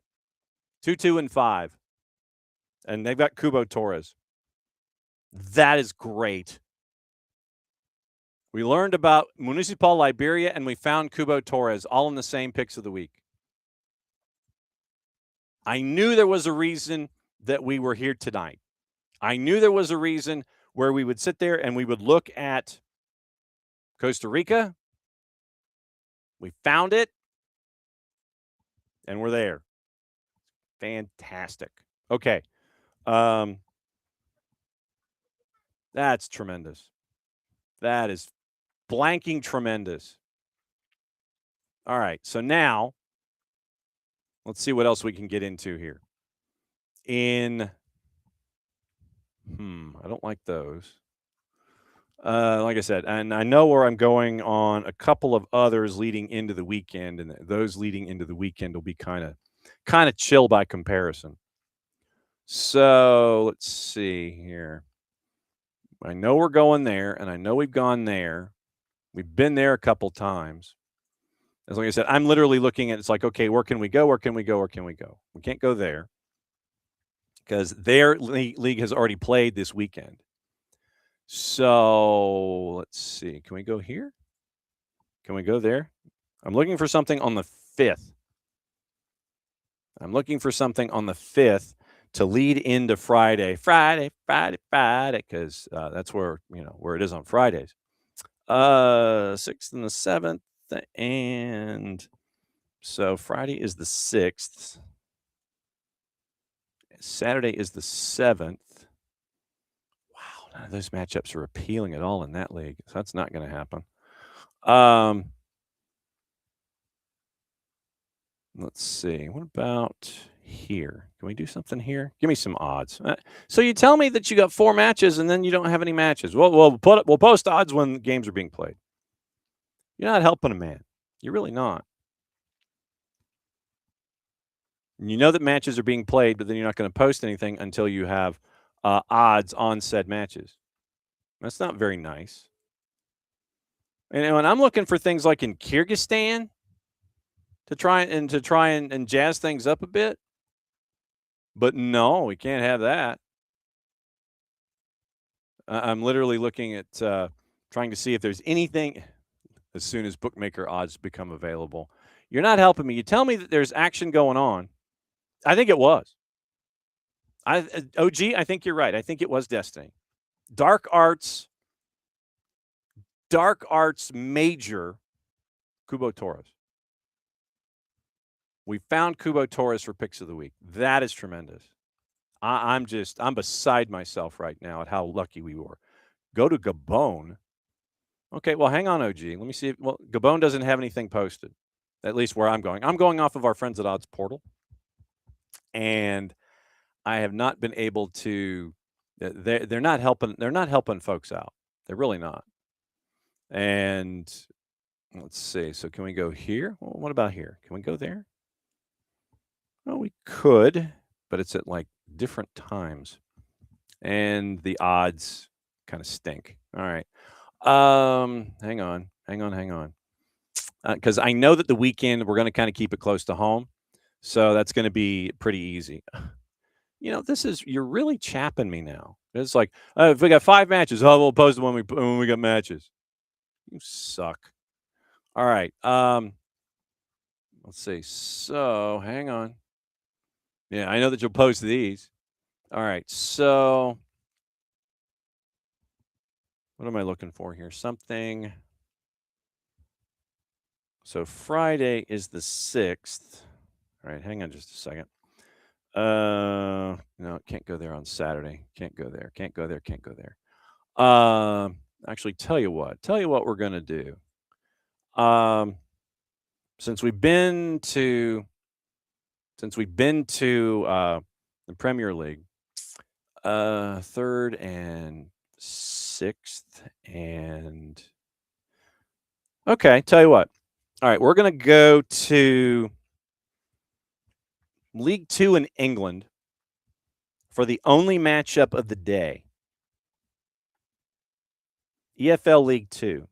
2-2-5. And they've got Cubo Torres. That is great. We learned about Municipal Liberia and we found Cubo Torres all in the same picks of the week. I knew there was a reason that we were here tonight. I knew there was a reason where we would sit there and we would look at Costa Rica. We found it. And we're there. Fantastic. Okay. That's tremendous. That is blanking tremendous. All right. So now, let's see what else we can get into here. I don't like those. Like I said, and I know where I'm going on a couple of others leading into the weekend, and those leading into the weekend will be kind of chill by comparison. So let's see here. I know we're going there, and I know we've gone there. We've been there a couple times. As like I said, I'm literally looking at it's like, okay, where can we go? Where can we go? Where can we go? We can't go there because their league has already played this weekend. So let's see. Can we go here? Can we go there? I'm looking for something on the 5th. I'm looking for something on the 5th to lead into Friday, because that's where it is on Fridays. 6th and the 7th, and so Friday is the 6th. Saturday is the 7th. Wow, none of those matchups are appealing at all in that league, so that's not going to happen. Let's see. What about here? Can we do something here? Give me some odds. So you tell me that you got 4 matches and then you don't have any matches. We'll post odds when games are being played. You're not helping a man. You're really not. You know that matches are being played, but then you're not going to post anything until you have odds on said matches. That's not very nice. And I'm looking for things like in Kyrgyzstan to try and jazz things up a bit. But no, we can't have that. I'm literally looking at trying to see if there's anything as soon as bookmaker odds become available. You're not helping me. You tell me that there's action going on. I think it was. OG, I think you're right. I think it was Destiny. Dark Arts Dark Arts Major, Kubo Torres. We found Kubo Torres for picks of the week. That is tremendous. I'm beside myself right now at how lucky we were. Go to Gabon. Okay, well, hang on, OG. Let me see. Well, Gabon doesn't have anything posted, at least where I'm going. I'm going off of our friends at Odds Portal, and I have not been able to. They're not helping. They're not helping folks out. They're really not. And let's see. So can we go here? Well, what about here? Can we go there? Well, we could, but it's at like different times, and the odds kind of stink. All right. Hang on. Because I know that the weekend we're going to kind of keep it close to home, so that's going to be pretty easy. You're really chapping me now. It's like if we got 5 matches, we'll post when we got matches. You suck. All right. Let's see. So hang on. Yeah, I know that you'll post these. All right. So what am I looking for here? Something. So Friday is the 6th. All right, hang on just a second. No, can't go there on Saturday. Can't go there. Actually, tell you what we're gonna do. Since we've been to the Premier League, 3rd and 6th, and okay, tell you what. All right, we're gonna go to League 2 in England for the only matchup of the day. EFL League 2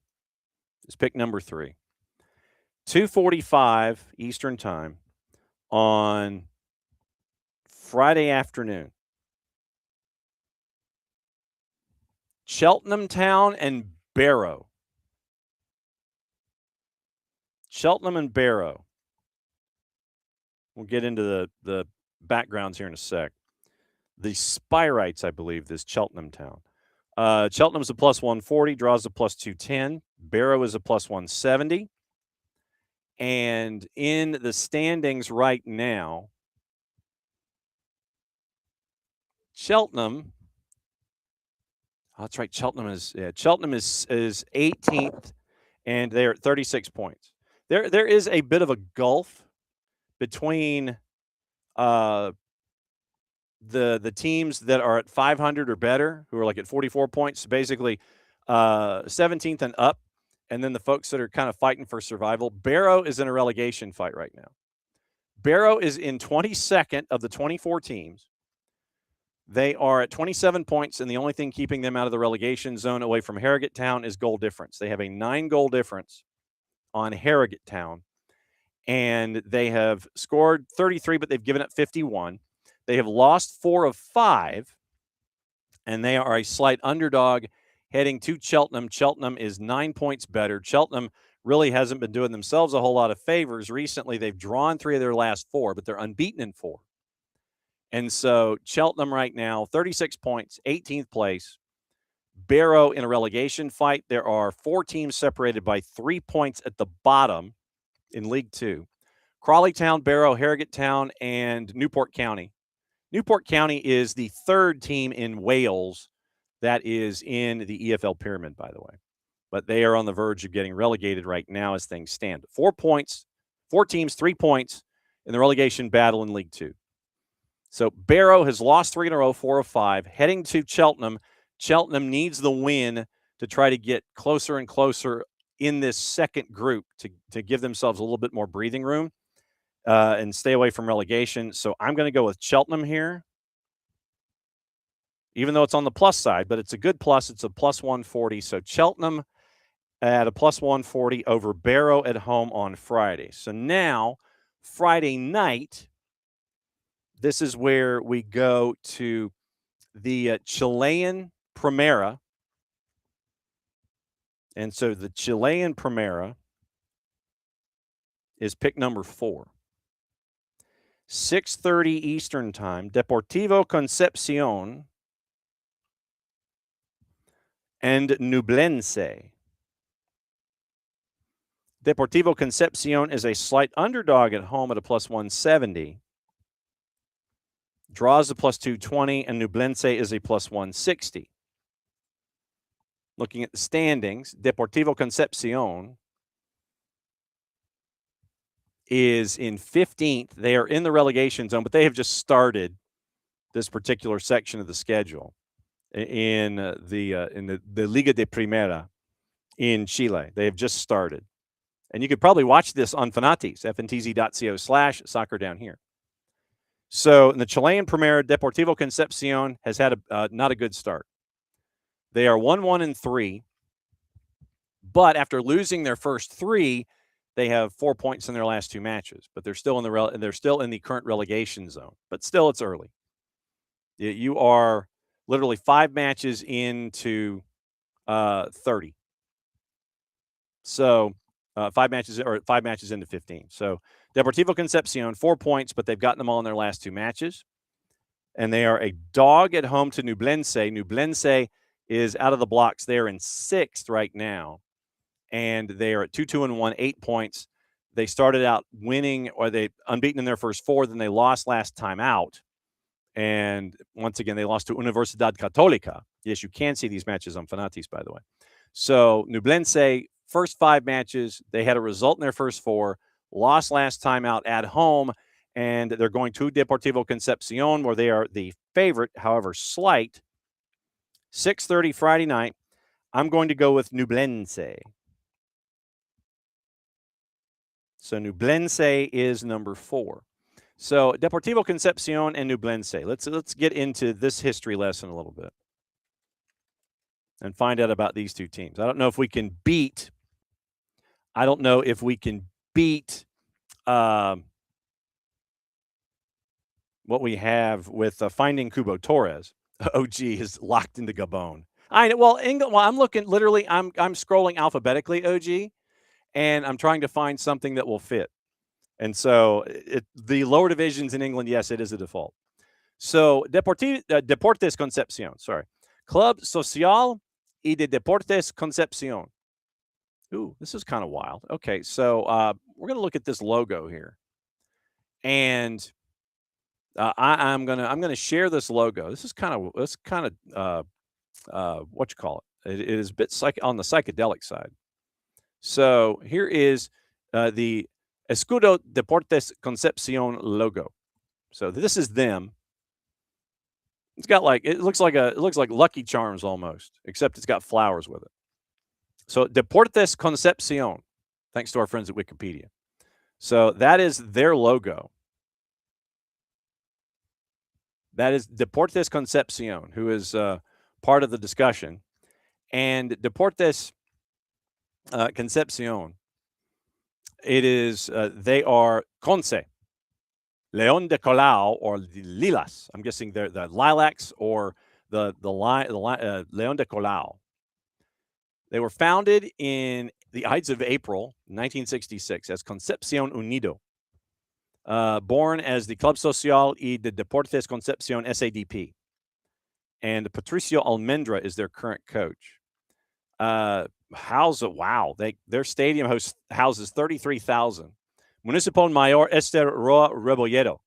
is pick number 3. 2:45 Eastern Time on Friday afternoon. Cheltenham Town and Barrow. Cheltenham and Barrow. We'll get into the backgrounds here in a sec. The Spirites, I believe, this Cheltenham Town. Cheltenham's a plus 140, draws a plus 210. Barrow is a plus 170. And in the standings right now, Cheltenham. Oh, that's right. Cheltenham is 18th, and they're at 36 points. There is a bit of a gulf between the teams that are at 500 or better, who are like at 44 points, basically 17th and up, and then the folks that are kind of fighting for survival. Barrow is in a relegation fight right now. Barrow is in 22nd of the 24 teams. They are at 27 points, and the only thing keeping them out of the relegation zone away from Harrogate Town is goal difference. They have a 9-goal difference on Harrogate Town, and they have scored 33, but they've given up 51. They have lost 4 of 5, and they are a slight underdog heading to Cheltenham. Cheltenham is 9 points better. Cheltenham really hasn't been doing themselves a whole lot of favors. Recently, they've drawn 3 of their last 4, but they're unbeaten in 4. And so Cheltenham right now, 36 points, 18th place. Barrow in a relegation fight. There are 4 teams separated by 3 points at the bottom in League 2. Crawley Town, Barrow, Harrogate Town, and Newport County. Newport County is the 3rd team in Wales that is in the EFL pyramid, by the way. But they are on the verge of getting relegated right now as things stand. 4 points, 4 teams, 3 points in the relegation battle in League 2. So Barrow has lost 3 in a row, 4 of 5. Heading to Cheltenham. Cheltenham needs the win to try to get closer and closer in this second group to give themselves a little bit more breathing room and stay away from relegation. So I'm going to go with Cheltenham here, even though it's on the plus side, but it's a good plus. It's a plus 140. So Cheltenham at a plus 140 over Barrow at home on Friday. So now, Friday night, this is where we go to the Chilean Primera. And so the Chilean Primera is pick number 4. 6:30 Eastern Time, Deportivo Concepcion and Nublense. Deportivo Concepcion is a slight underdog at home at a plus 170. Draws a plus 220, and Nublense is a plus 160. Looking at the standings, Deportivo Concepcion is in 15th. They are in the relegation zone, but they have just started this particular section of the schedule in the Liga de Primera in Chile. They have just started. And you could probably watch this on Fanatis, fntz.co/soccer down here. So in the Chilean Primera, Deportivo Concepcion has had not a good start. They are 1-1-3, but after losing their first 3, they have 4 points in their last 2 matches. But they're still in the current relegation zone. But still, it's early. You are literally 5 matches into 30. So 5 matches into 15. So Deportivo Concepcion, 4 points, but they've gotten them all in their last 2 matches. And they are a dog at home to Nublense. Nublense is out of the blocks. They're in 6th right now. And they are at 2-2-1, 8 points. They started out winning, or they unbeaten in their first 4. Then they lost last time out. And once again, they lost to Universidad Católica. Yes, you can see these matches on Fanatis, by the way. So Nublense, first 5 matches, they had a result in their first 4, lost last time out at home, and they're going to Deportivo Concepcion, where they are the favorite, however slight. 6:30 Friday night. I'm going to go with Nublense. So Nublense is number 4. So Deportivo Concepcion and Nublense. Let's get into this history lesson a little bit and find out about these 2 teams. I don't know if we can beat what we have with finding Kubo Torres. OG is locked into Gabon. I know. Well, I'm looking literally. I'm scrolling alphabetically, OG, and I'm trying to find something that will fit. And so the lower divisions in England, yes, it is a default. So Deportes Concepcion, sorry. Club Social y de Deportes Concepcion. Ooh, this is kind of wild. Okay, so we're going to look at this logo here. And I'm gonna share this logo. This is kind of what you call it. It is a bit on the psychedelic side. So here is the Escudo Deportes Concepcion logo. So this is them. It's got it looks like Lucky Charms almost, except it's got flowers with it. So Deportes Concepcion, thanks to our friends at Wikipedia. So that is their logo. That is Deportes Concepcion, who is part of the discussion. And Deportes Concepcion, it is, they are Conce, León de Colau, or the Lilas. I'm guessing they're the Lilacs or the León de Colau. They were founded in the Ides of April, 1966, as Concepcion Unido. Born as the Club Social y de Deportes Concepcion SADP. And Patricio Almendra is their current coach. Their stadium houses 33,000. Municipal Mayor Esther Roa Rebollero.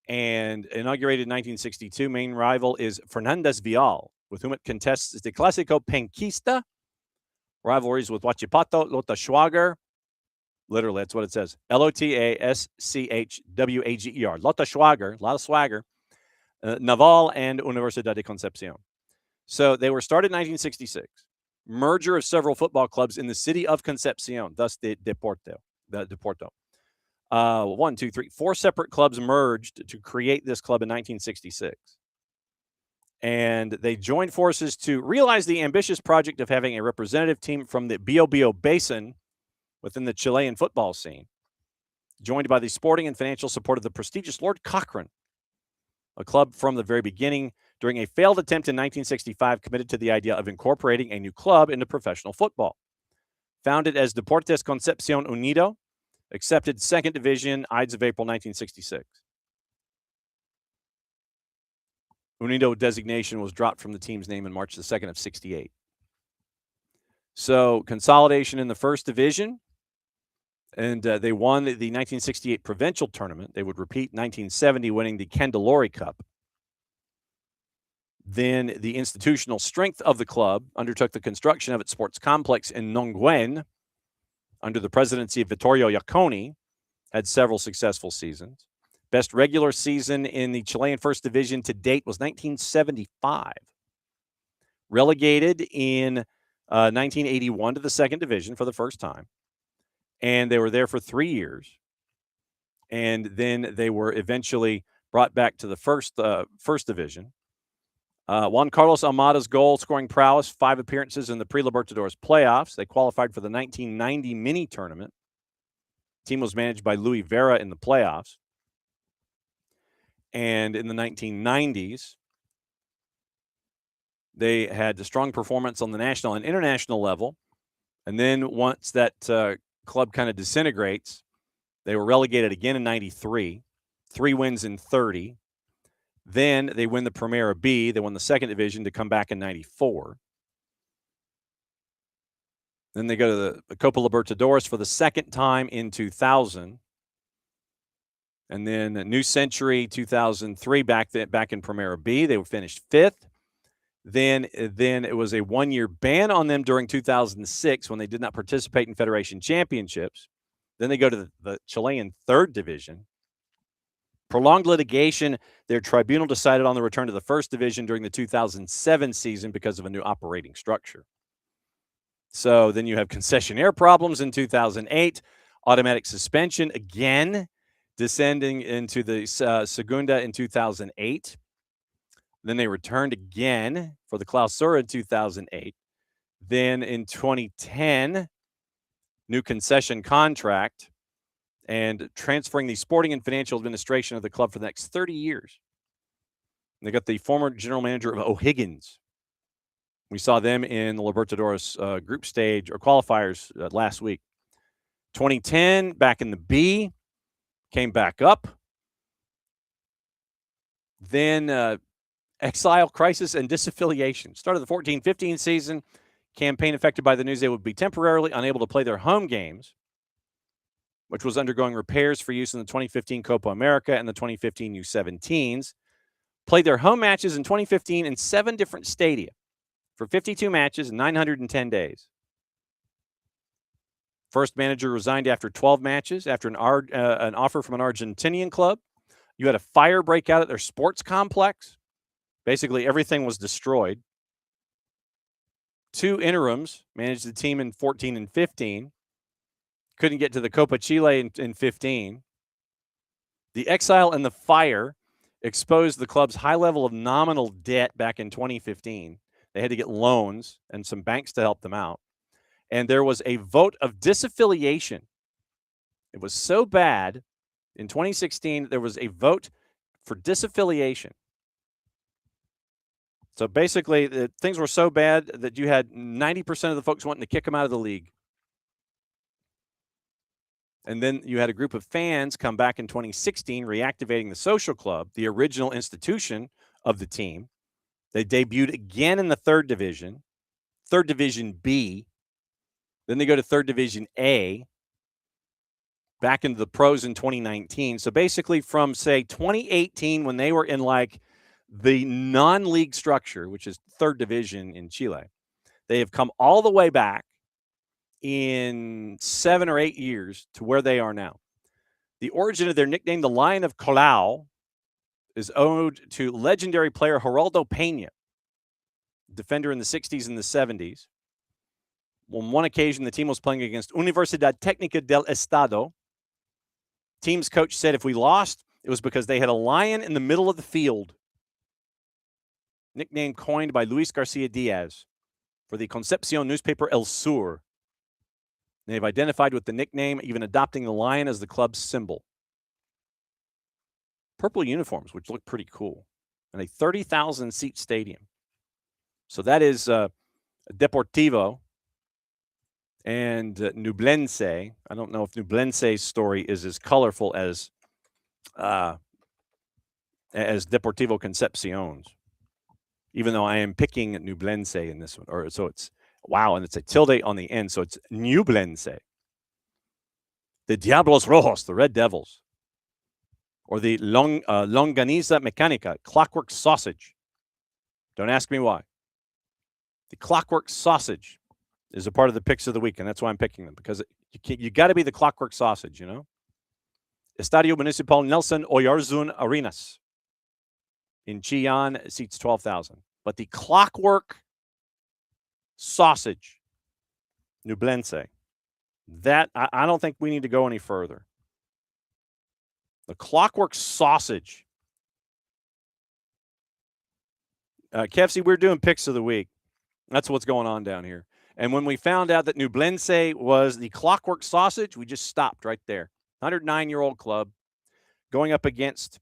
And inaugurated in 1962, main rival is Fernandez Vial, with whom it contests the Clásico Penquista. Rivalries with Huachipato, Lota Schwager. Literally, that's what it says. Lotaschwager. Lota Schwager, a lot of swagger. Naval and Universidad de Concepcion. So they were started in 1966. Merger of several football clubs in the city of Concepcion, thus the Deporto. 4 separate clubs merged to create this club in 1966. And they joined forces to realize the ambitious project of having a representative team from the Biobío Basin within the Chilean football scene, joined by the sporting and financial support of the prestigious Lord Cochrane, a club from the very beginning. During a failed attempt in 1965, committed to the idea of incorporating a new club into professional football. Founded as Deportes Concepcion Unido, accepted 2nd Division, Ides of April 1966. Unido designation was dropped from the team's name in March the 2nd of 68. So consolidation in the 1st Division. And they won the 1968 provincial tournament. They would repeat 1970, winning the Candelori Cup. Then the institutional strength of the club undertook the construction of its sports complex in Nonguen under the presidency of Vittorio Iaconi, had several successful seasons. Best regular season in the Chilean First Division to date was 1975. Relegated in 1981 to the Second Division for the first time. And they were there for 3 years. And then they were eventually brought back to the First Division. Juan Carlos Almada's goal-scoring prowess, 5 appearances in the Pre-Libertadores playoffs. They qualified for the 1990 mini-tournament. The team was managed by Luis Vera in the playoffs. And in the 1990s, they had a strong performance on the national and international level. And then once that club kind of disintegrates, they were relegated again in 93, 3 wins in 30. Then they win the Primera B. They won the second division to come back in 94. Then they go to the Copa Libertadores for the second time in 2000. And then New Century 2003 back in Primera B. They were finished 5th. Then it was a 1-year ban on them during 2006 when they did not participate in Federation Championships. Then they go to the Chilean third division. Prolonged litigation, their tribunal decided on the return to the first division during the 2007 season because of a new operating structure. So then you have concessionaire problems in 2008, automatic suspension again, descending into the Segunda in 2008. Then they returned again for the Clausura in 2008. Then in 2010, new concession contract and transferring the sporting and financial administration of the club for the next 30 years. And they got the former general manager of O'Higgins. We saw them in the Libertadores group stage or qualifiers last week. 2010, back in the B, came back up. Then exile, crisis, and disaffiliation. Started the 14-15 season. Campaign affected by the news they would be temporarily unable to play their home games, which was undergoing repairs for use in the 2015 Copa America and the 2015 U17s. Played their home matches in 2015 in 7 different stadia for 52 matches in 910 days. First manager resigned after 12 matches after an offer from an Argentinian club. You had a fire break out at their sports complex. Basically, everything was destroyed. 2 interims managed the team in 14 and 15. Couldn't get to the Copa Chile in 15. The exile and the fire exposed the club's high level of nominal debt back in 2015. They had to get loans and some banks to help them out. And there was a vote of disaffiliation. It was so bad in 2016, there was a vote for disaffiliation. So basically, things were so bad that you had 90% of the folks wanting to kick them out of the league. And then you had a group of fans come back in 2016, reactivating the social club, the original institution of the team. They debuted again in the third division B. Then they go to third division A, back into the pros in 2019. So basically from, say, 2018, when they were in like the non-league structure, which is third division in Chile, they have come all the way back in 7 or 8 years to where they are now. The origin of their nickname, the Lion of Colau, is owed to legendary player Geraldo Peña, defender in the 60s and the 70s. On one occasion, the team was playing against Universidad Técnica del Estado. Team's coach said if we lost, it was because they had a lion in the middle of the field. Nickname coined by Luis Garcia Diaz for the Concepcion newspaper El Sur. They've identified with the nickname, even adopting the lion as the club's symbol. Purple uniforms, which look pretty cool, and a 30,000-seat stadium. So that is Deportivo and Nublense. I don't know if Nublense's story is as colorful as Deportivo Concepcion's, even though I am picking Nublense in this one. Or so it's wow, and it's a tilde on the end, so it's Nublense. the Diablos Rojos, the Red Devils, or the Longaniza Mecanica, Clockwork Sausage. Don't ask me why. The Clockwork Sausage is a part of the picks of the week, and that's why I'm picking them, because you got to be the Clockwork Sausage, you know? Estadio Municipal Nelson Oyarzun Arenas in Chillán seats 12,000. But the Clockwork Sausage, Nublense, that I don't think we need to go any further. The Clockwork Sausage. KFC, we're doing picks of the week. That's what's going on down here. And when we found out that Nublense was the Clockwork Sausage, we just stopped right there. 109-year-old club going up against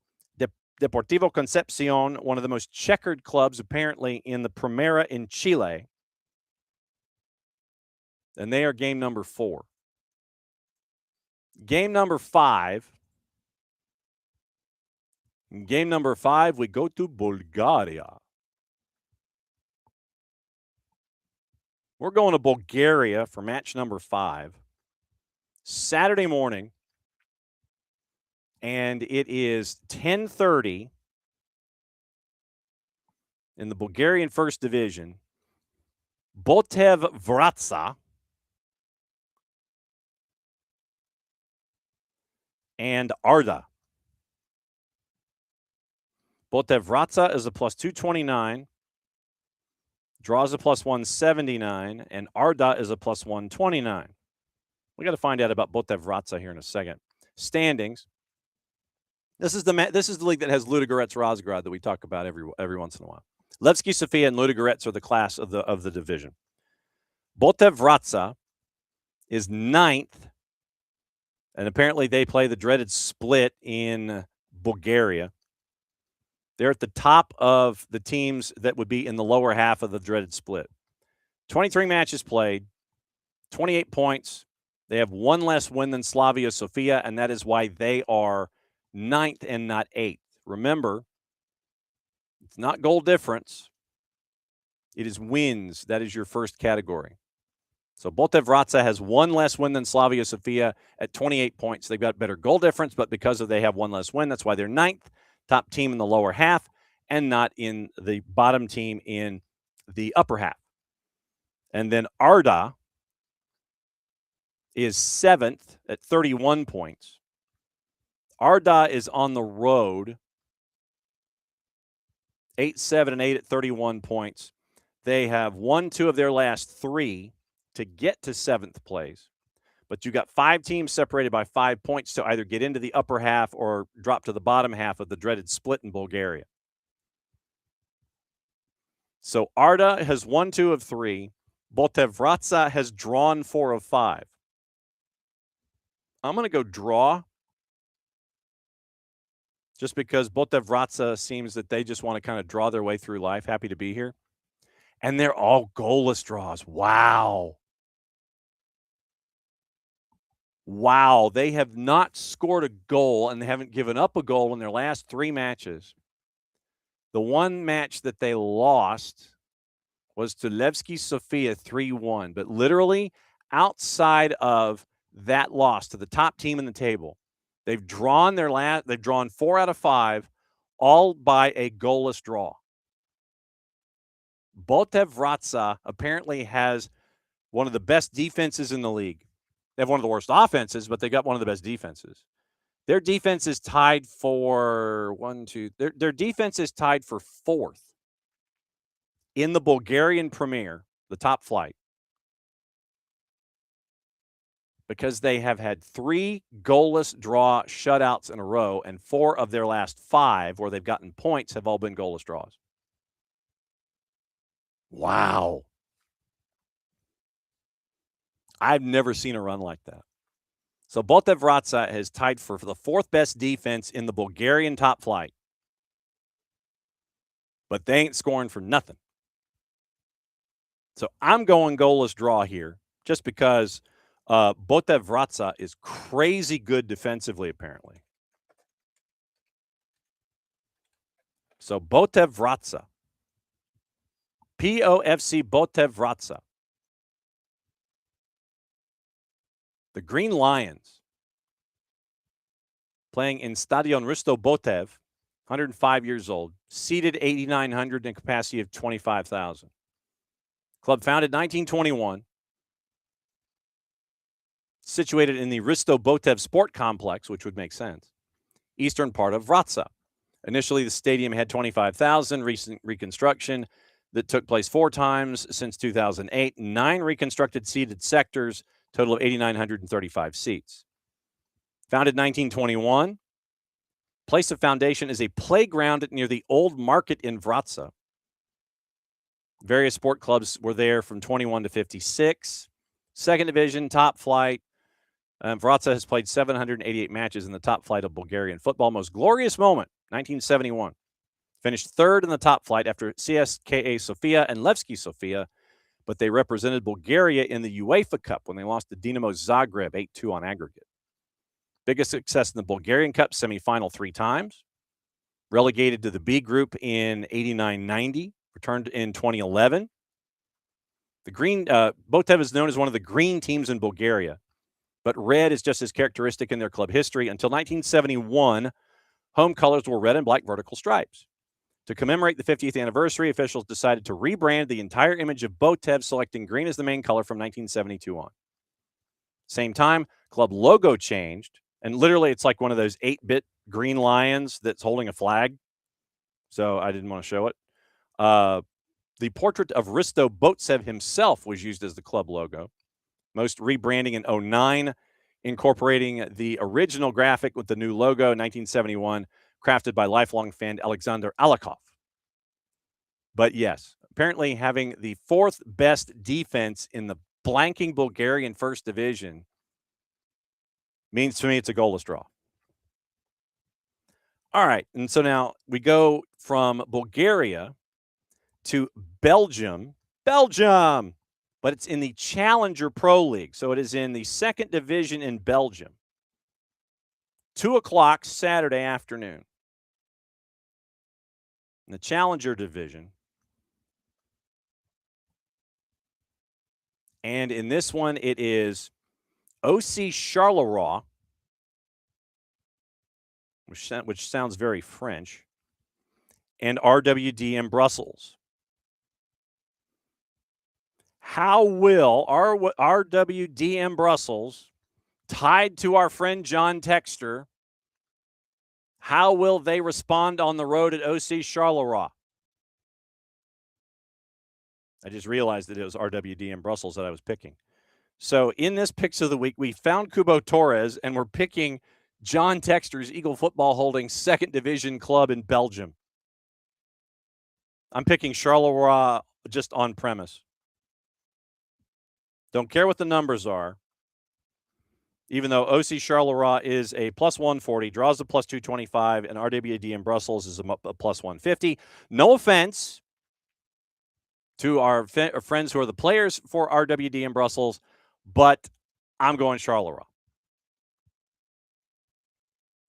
Deportivo Concepcion, one of the most checkered clubs apparently in the Primera in Chile. And they are game number 4. Game number 5. In game number 5, we go to Bulgaria. We're going to Bulgaria for match number 5. Saturday morning. And it is 10:30 in the Bulgarian First Division. Botev Vratsa and Arda. Botev Vratsa is a plus 229. Draws a plus 179. And Arda is a plus 129. We got to find out about Botev Vratsa here in a second. Standings. This is the league that has Ludogorets Razgrad that we talk about every once in a while. Levski Sofia and Ludogorets are the class of the division. Botev Vratsa is 9th, and apparently they play the dreaded split in Bulgaria. They're at the top of the teams that would be in the lower half of the dreaded split. 23 matches played, 28 points. They have one less win than Slavia Sofia, and that is why they are 9th and not 8th. Remember, it's not goal difference. It is wins. That is your first category. So Botev Vratsa has one less win than Slavia Sofia at 28 points. They've got better goal difference, but because they have one less win, that's why they're 9th, top team in the lower half, and not in the bottom team in the upper half. And then Arda is 7th at 31 points. Arda is on the road, 8, 7, and 8 at 31 points. They have won 2 of their last 3 to get to 7th place. But you got 5 teams separated by 5 points to either get into the upper half or drop to the bottom half of the dreaded split in Bulgaria. So Arda has won 2 of 3. Botev Vratsa has drawn 4 of 5. I'm going to go draw, just because Botev Vratsa seems that they just want to kind of draw their way through life. Happy to be here. And they're all goalless draws. Wow. Wow. They have not scored a goal, and they haven't given up a goal in their last 3 matches. The one match that they lost was to Levski Sofia 3-1. But literally, outside of that loss to the top team in the table, they've drawn 4 out of 5, all by a goalless draw. Botev Vratsa apparently has one of the best defenses in the league. They have one of the worst offenses, but they got one of the best defenses. Their defense is tied for their defense is tied for 4th in the Bulgarian Premier, the top flight, because they have had 3 goalless draw shutouts in a row, and 4 of their last 5 where they've gotten points have all been goalless draws. Wow. I've never seen a run like that. So Botev Vratsa has tied for the 4th best defense in the Bulgarian top flight. But they ain't scoring for nothing. So I'm going goalless draw here, just because Botev Vratsa is crazy good defensively, apparently. So Botev Vratsa. POFC Botev Vratsa. The Green Lions playing in Stadion Risto Botev, 105 years old, seated 8,900 and a capacity of 25,000. Club founded 1921, situated in the Risto Botev Sport Complex, which would make sense, eastern part of Vratsa. Initially, the stadium had 25,000. Recent reconstruction that took place 4 times since 2008. 9 reconstructed seated sectors, total of 8,935 seats. Founded 1921. Place of foundation is a playground near the old market in Vratsa. Various sport clubs were there from 21 to 56. Second division, top flight. Vratsa has played 788 matches in the top flight of Bulgarian football. Most glorious moment, 1971. Finished third in the top flight after CSKA Sofia and Levski Sofia, but they represented Bulgaria in the UEFA Cup when they lost to Dinamo Zagreb 8-2 on aggregate. Biggest success in the Bulgarian Cup semifinal 3 times. Relegated to the B group in 89-90. Returned in 2011. The green Botev is known as one of the green teams in Bulgaria, but red is just as characteristic in their club history. Until 1971, home colors were red and black vertical stripes. To commemorate the 50th anniversary, officials decided to rebrand the entire image of Botev, selecting green as the main color from 1972 on. Same time, club logo changed, and literally it's like one of those 8-bit green lions that's holding a flag. So I didn't want to show it. The portrait of Risto Botev himself was used as the club logo. Most rebranding in 2009, incorporating the original graphic with the new logo in 1971, crafted by lifelong fan Alexander Alakov. But yes, apparently having the 4th best defense in the blanking Bulgarian first division means to me it's a goalless draw. All right, and so now we go from Bulgaria to Belgium, but it's in the Challenger Pro League, so it is in the 2nd division in Belgium. 2:00 Saturday afternoon. In the Challenger division. And in this one, it is OC Charleroi, which sounds very French, and RWDM Brussels. How will RWDM Brussels, tied to our friend John Texter, how will they respond on the road at OC Charleroi? I just realized that it was RWDM Brussels that I was picking. So in this Picks of the Week, we found Kubo Torres, and we're picking John Texter's Eagle Football Holdings 2nd Division club in Belgium. I'm picking Charleroi just on premise. Don't care what the numbers are. Even though OC Charleroi is a plus 140, draws a plus 225, and RWDM Brussels is a plus 150. No offense to our friends who are the players for RWDM Brussels, but I'm going Charleroi.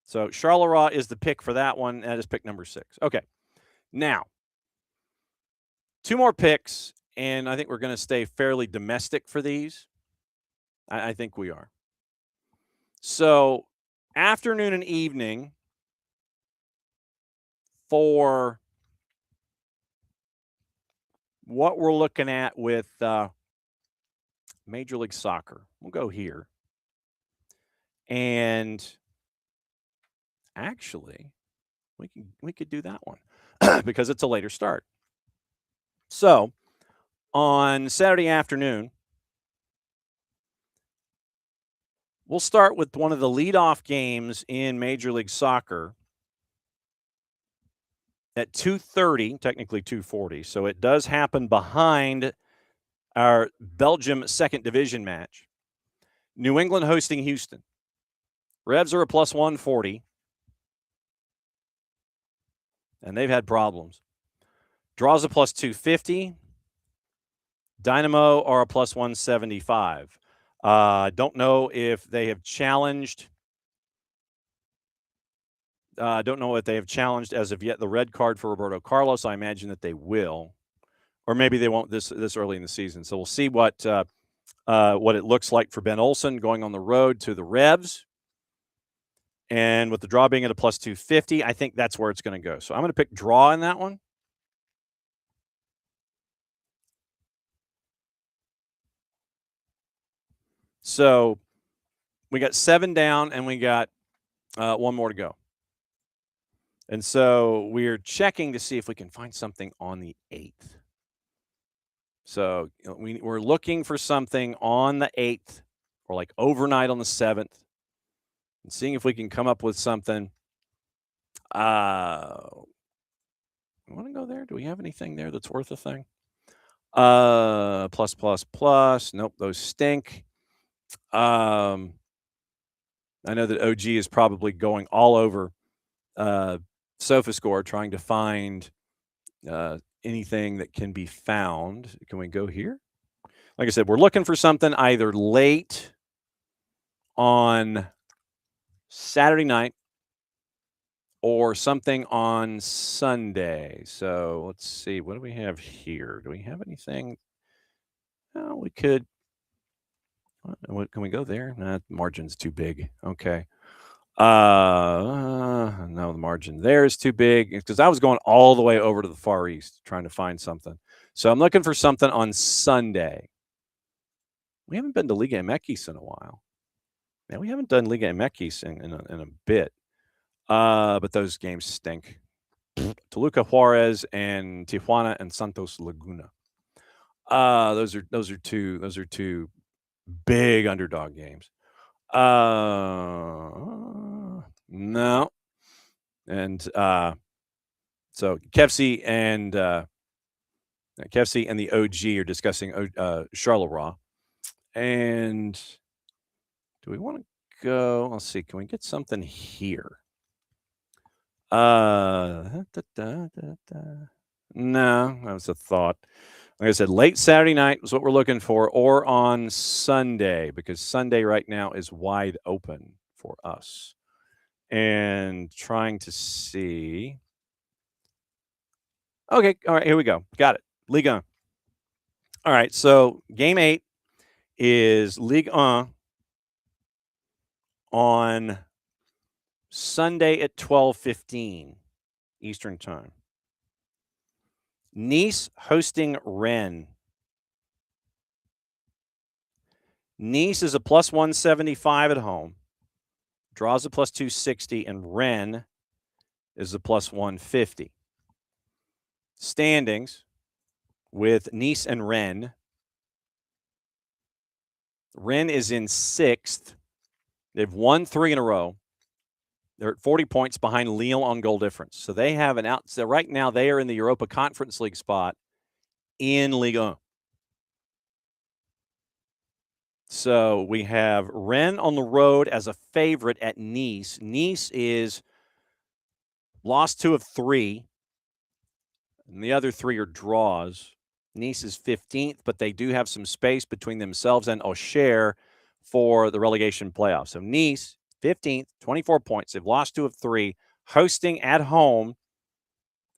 So Charleroi is the pick for that one. That is pick number 6. Okay. Now, 2 more picks, and I think we're going to stay fairly domestic for these. I think we are. So afternoon and evening for what we're looking at with Major League Soccer. We'll go here. And actually, we could do that one because it's a later start. So on Saturday afternoon, we'll start with one of the leadoff games in Major League Soccer at 2:30, technically 2:40. So it does happen behind our Belgium 2nd Division match. New England hosting Houston. Revs are a plus 140. And they've had problems. Draws a plus 250. Dynamo are a plus 175. Don't know if they have challenged. Don't know what they have challenged as of yet. The red card for Roberto Carlos. I imagine that they will, or maybe they won't this early in the season. So we'll see what it looks like for Ben Olsen going on the road to the Revs. And with the draw being at a plus 250, I think that's where it's going to go. So I'm going to pick draw in that one. So we got 7 down and we got 1 more to go. And so we're checking to see if we can find something on the 8th. So we're looking for something on the 8th or like overnight on the 7th and seeing if we can come up with something. You want to go there? Do we have anything there that's worth a thing? Plus, plus, plus. Nope, those stink. I know that OG is probably going all over SofaScore trying to find anything that can be found. Can we go here? Like I said, we're looking for something either late on Saturday night or something on Sunday. So let's see. What do we have here? Do we have anything? Oh, we could. What can we go there? Nah, margin's too big. Okay. No, the margin there is too big because I was going all the way over to the Far East trying to find something. So I'm looking for something on Sunday. We haven't been to Liga MX in a while. Yeah, we haven't done Liga MX in a bit. But those games stink. Toluca Juarez and Tijuana and Santos Laguna. Those are two big underdog games. No. And so Kefsi and the OG are discussing Charleroi. And do we want to go? Let's see. Can we get something here? No, that was a thought. Like I said, late Saturday night is what we're looking for, or on Sunday, because Sunday right now is wide open for us. And trying to see. Okay, all right, here we go. Got it. Ligue 1. All right, so game 8 is Ligue 1 on Sunday at 12:15 Eastern Time. Nice hosting Rennes. Nice is a plus 175 at home. Draws a plus 260, and Rennes is a plus 150. Standings with Nice and Rennes. Rennes is in 6th. They've won 3 in a row. They're at 40 points behind Lille on goal difference. So they have an out. So right now they are in the Europa Conference League spot in Ligue 1. So we have Rennes on the road as a favorite at Nice. Nice is lost 2 of 3, and the other 3 are draws. Nice is 15th, but they do have some space between themselves and Auxerre for the relegation playoffs. So Nice, 15th, 24 points. They've lost 2 of 3, hosting at home.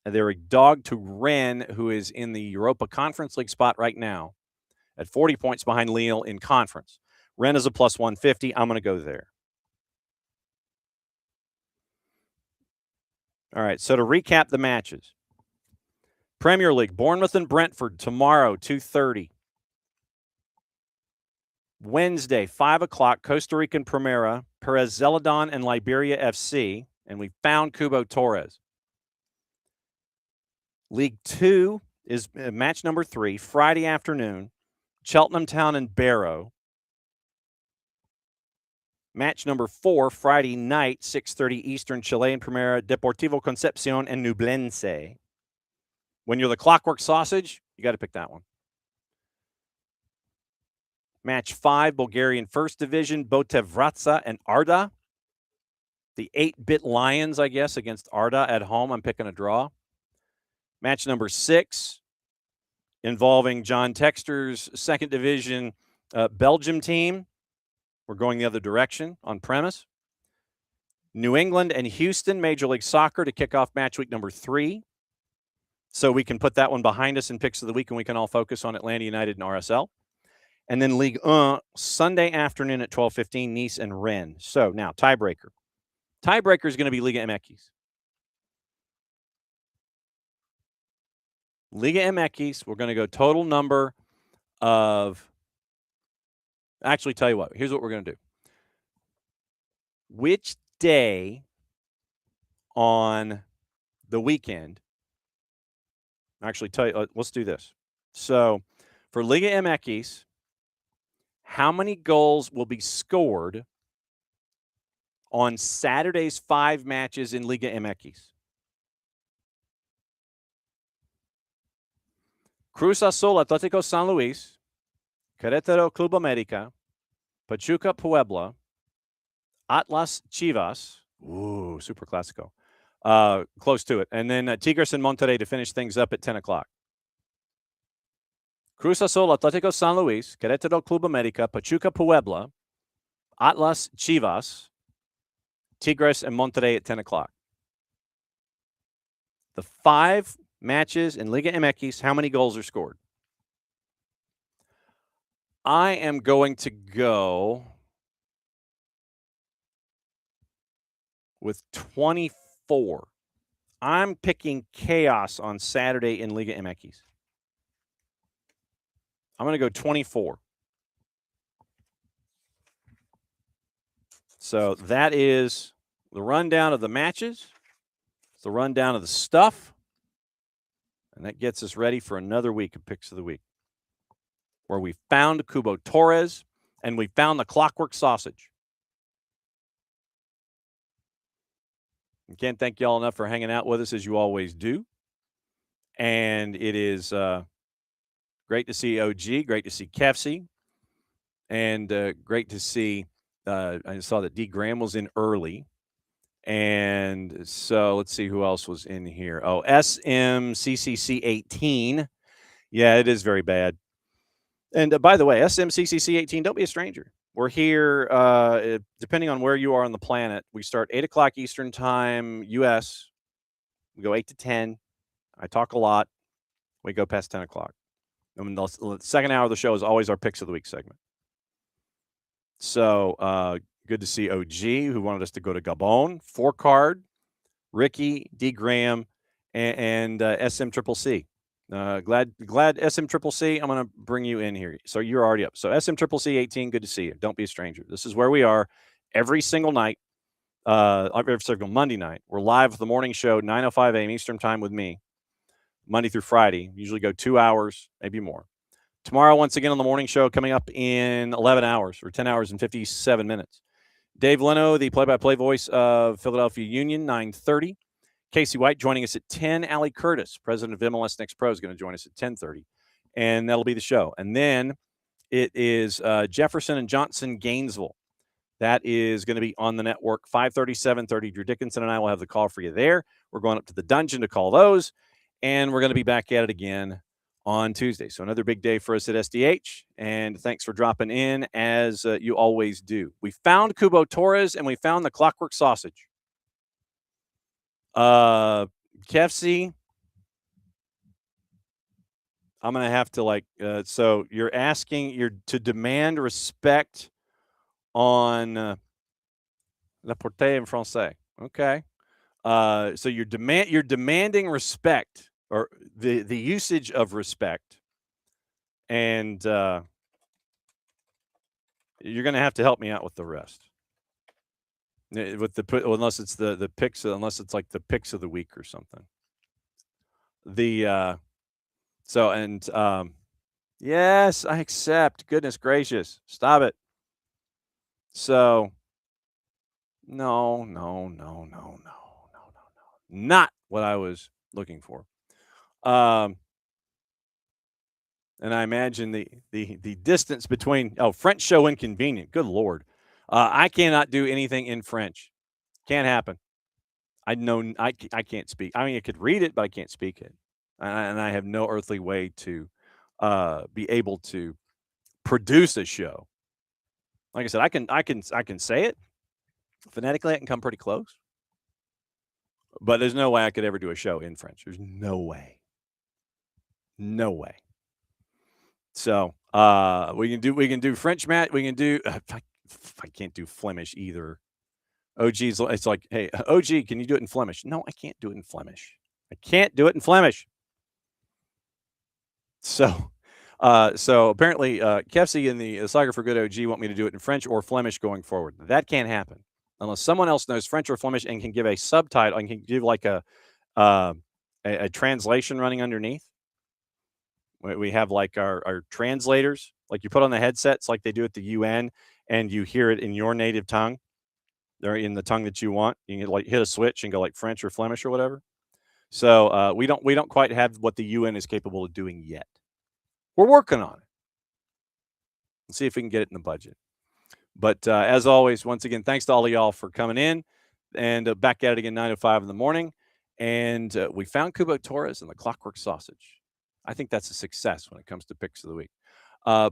And they're a dog to Rennes, who is in the Europa Conference League spot right now at 40 points behind Lille in conference. Rennes is a plus 150. I'm going to go there. All right, so to recap the matches. Premier League, Bournemouth and Brentford tomorrow, 2:30. Wednesday, 5 o'clock, Costa Rican Primera, Perez Zeledon and Liberia FC, and we found Kubo Torres. League 2 is match number 3, Friday afternoon, Cheltenham Town and Barrow. Match number 4, Friday night, 6:30 Eastern, Chilean Primera, Deportivo Concepcion and Nublense. When you're the Clockwork Sausage, you got to pick that one. Match 5, Bulgarian First Division, Botevratsa and Arda. The 8-bit Lions, I guess, against Arda at home. I'm picking a draw. Match number 6, involving John Texter's second division Belgium team. We're going the other direction on premise. New England and Houston, Major League Soccer, to kick off match week number 3. So we can put that one behind us in picks of the week, and we can all focus on Atlanta United and RSL. And then Ligue 1, Sunday afternoon at 12:15, Nice and Rennes. So now, tiebreaker. Tiebreaker is going to be Liga MX. Liga MX, we're going to go total number of. Actually, tell you what, here's what we're going to do. Which day on the weekend? Actually, tell you, let's do this. So for Liga MX, how many goals will be scored on Saturday's 5 matches in Liga MX? Cruz Azul, Atlético San Luis, Querétaro, Club América, Pachuca, Puebla, Atlas, Chivas. Ooh, super classico. Close to it. And then Tigres and Monterrey to finish things up at 10 o'clock. Cruz Azul, Atlético San Luis, Querétaro, Club América, Pachuca, Puebla, Atlas, Chivas, Tigres, and Monterrey at 10 o'clock. The 5 matches in Liga MX, how many goals are scored? I am going to go with 24. I'm picking chaos on Saturday in Liga MX. I'm going to go 24. So that is the rundown of the matches. It's the rundown of the stuff. And that gets us ready for another week of Picks of the Week, where we found Cubo Torres and we found the Clockwork Sausage. I can't thank y'all enough for hanging out with us as you always do. And it is great to see OG, great to see Kefsey, and great to see I saw that D. Graham was in early. And so let's see who else was in here. Oh, SMCCC 18. Yeah, it is very bad. And by the way, SMCCC 18, don't be a stranger. We're here, depending on where you are on the planet. We start 8 o'clock Eastern time, U.S. We go 8 to 10. I talk a lot. We go past 10 o'clock. I mean, the second hour of the show is always our Picks of the Week segment. So good to see OG, who wanted us to go to Gabon. 4-card, Ricky, D. Graham, and SMCCC. Glad SMCCC. I'm going to bring you in here. So you're already up. So SMCCC 18, good to see you. Don't be a stranger. This is where we are every single night, every single Monday night. We're live with the morning show, 9:05 a.m. Eastern time with me, Monday through Friday. Usually go 2 hours, maybe more. Tomorrow, once again, on the morning show, coming up in 11 hours or 10 hours and 57 minutes. Dave Leno, the play-by-play voice of Philadelphia Union, 9:30. Casey White joining us at 10. Allie Curtis, president of MLS Next Pro, is going to join us at 10:30. And that'll be the show. And then it is Jefferson and Johnson, Gainesville. That is going to be on the network, 5:30, 7:30. Drew Dickinson and I will have the call for you there. We're going up to the dungeon to call those. And we're going to be back at it again on Tuesday. So another big day for us at SDH. And thanks for dropping in, as you always do. We found Cubo Torres, and we found the Clockwork Sausage. Kefsey, I'm going to have to so you're to demand respect on la portée en français. Okay. So you're demanding respect, or the usage of respect. And you're going to have to help me out with the rest. With unless it's the picks, unless it's like the Picks of the Week or something. Yes, I accept. Goodness gracious, stop it. So, no, not what I was looking for. And I imagine the distance between French show inconvenient. Good Lord, I cannot do anything in French. Can't happen. I can't speak. I mean, I could read it, but I can't speak it, and I have no earthly way to be able to produce a show. Like I said, I can say it phonetically. I can come pretty close, but there's no way I could ever do a show in French. There's no way. No way. So we can do French, Matt. We can do. I can't do Flemish either. OG's, it's like, hey, OG, can you do it in Flemish? No, I can't do it in Flemish. I can't do it in Flemish. So, so apparently, Kefsi and the Soccer for Good OG want me to do it in French or Flemish going forward. That can't happen unless someone else knows French or Flemish and can give a subtitle and can give like uh, a translation running underneath. We have like our translators, like you put on the headsets, like they do at the UN, and you hear it in your native tongue. They're in the tongue that you want. You can like hit a switch and go like French or Flemish or whatever. So we don't quite have what the UN is capable of doing yet. We're working on it. Let's see if we can get it in the budget. But as always, once again, thanks to all of y'all for coming in and back at it again 9:05 in the morning. And we found Kubo Torres and the Clockwork Sausage. I think that's a success when it comes to picks of the week.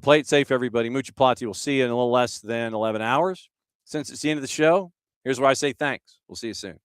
Play it safe, everybody. Mucha Plati. We'll see you in a little less than 11 hours. Since it's the end of the show, here's where I say thanks. We'll see you soon.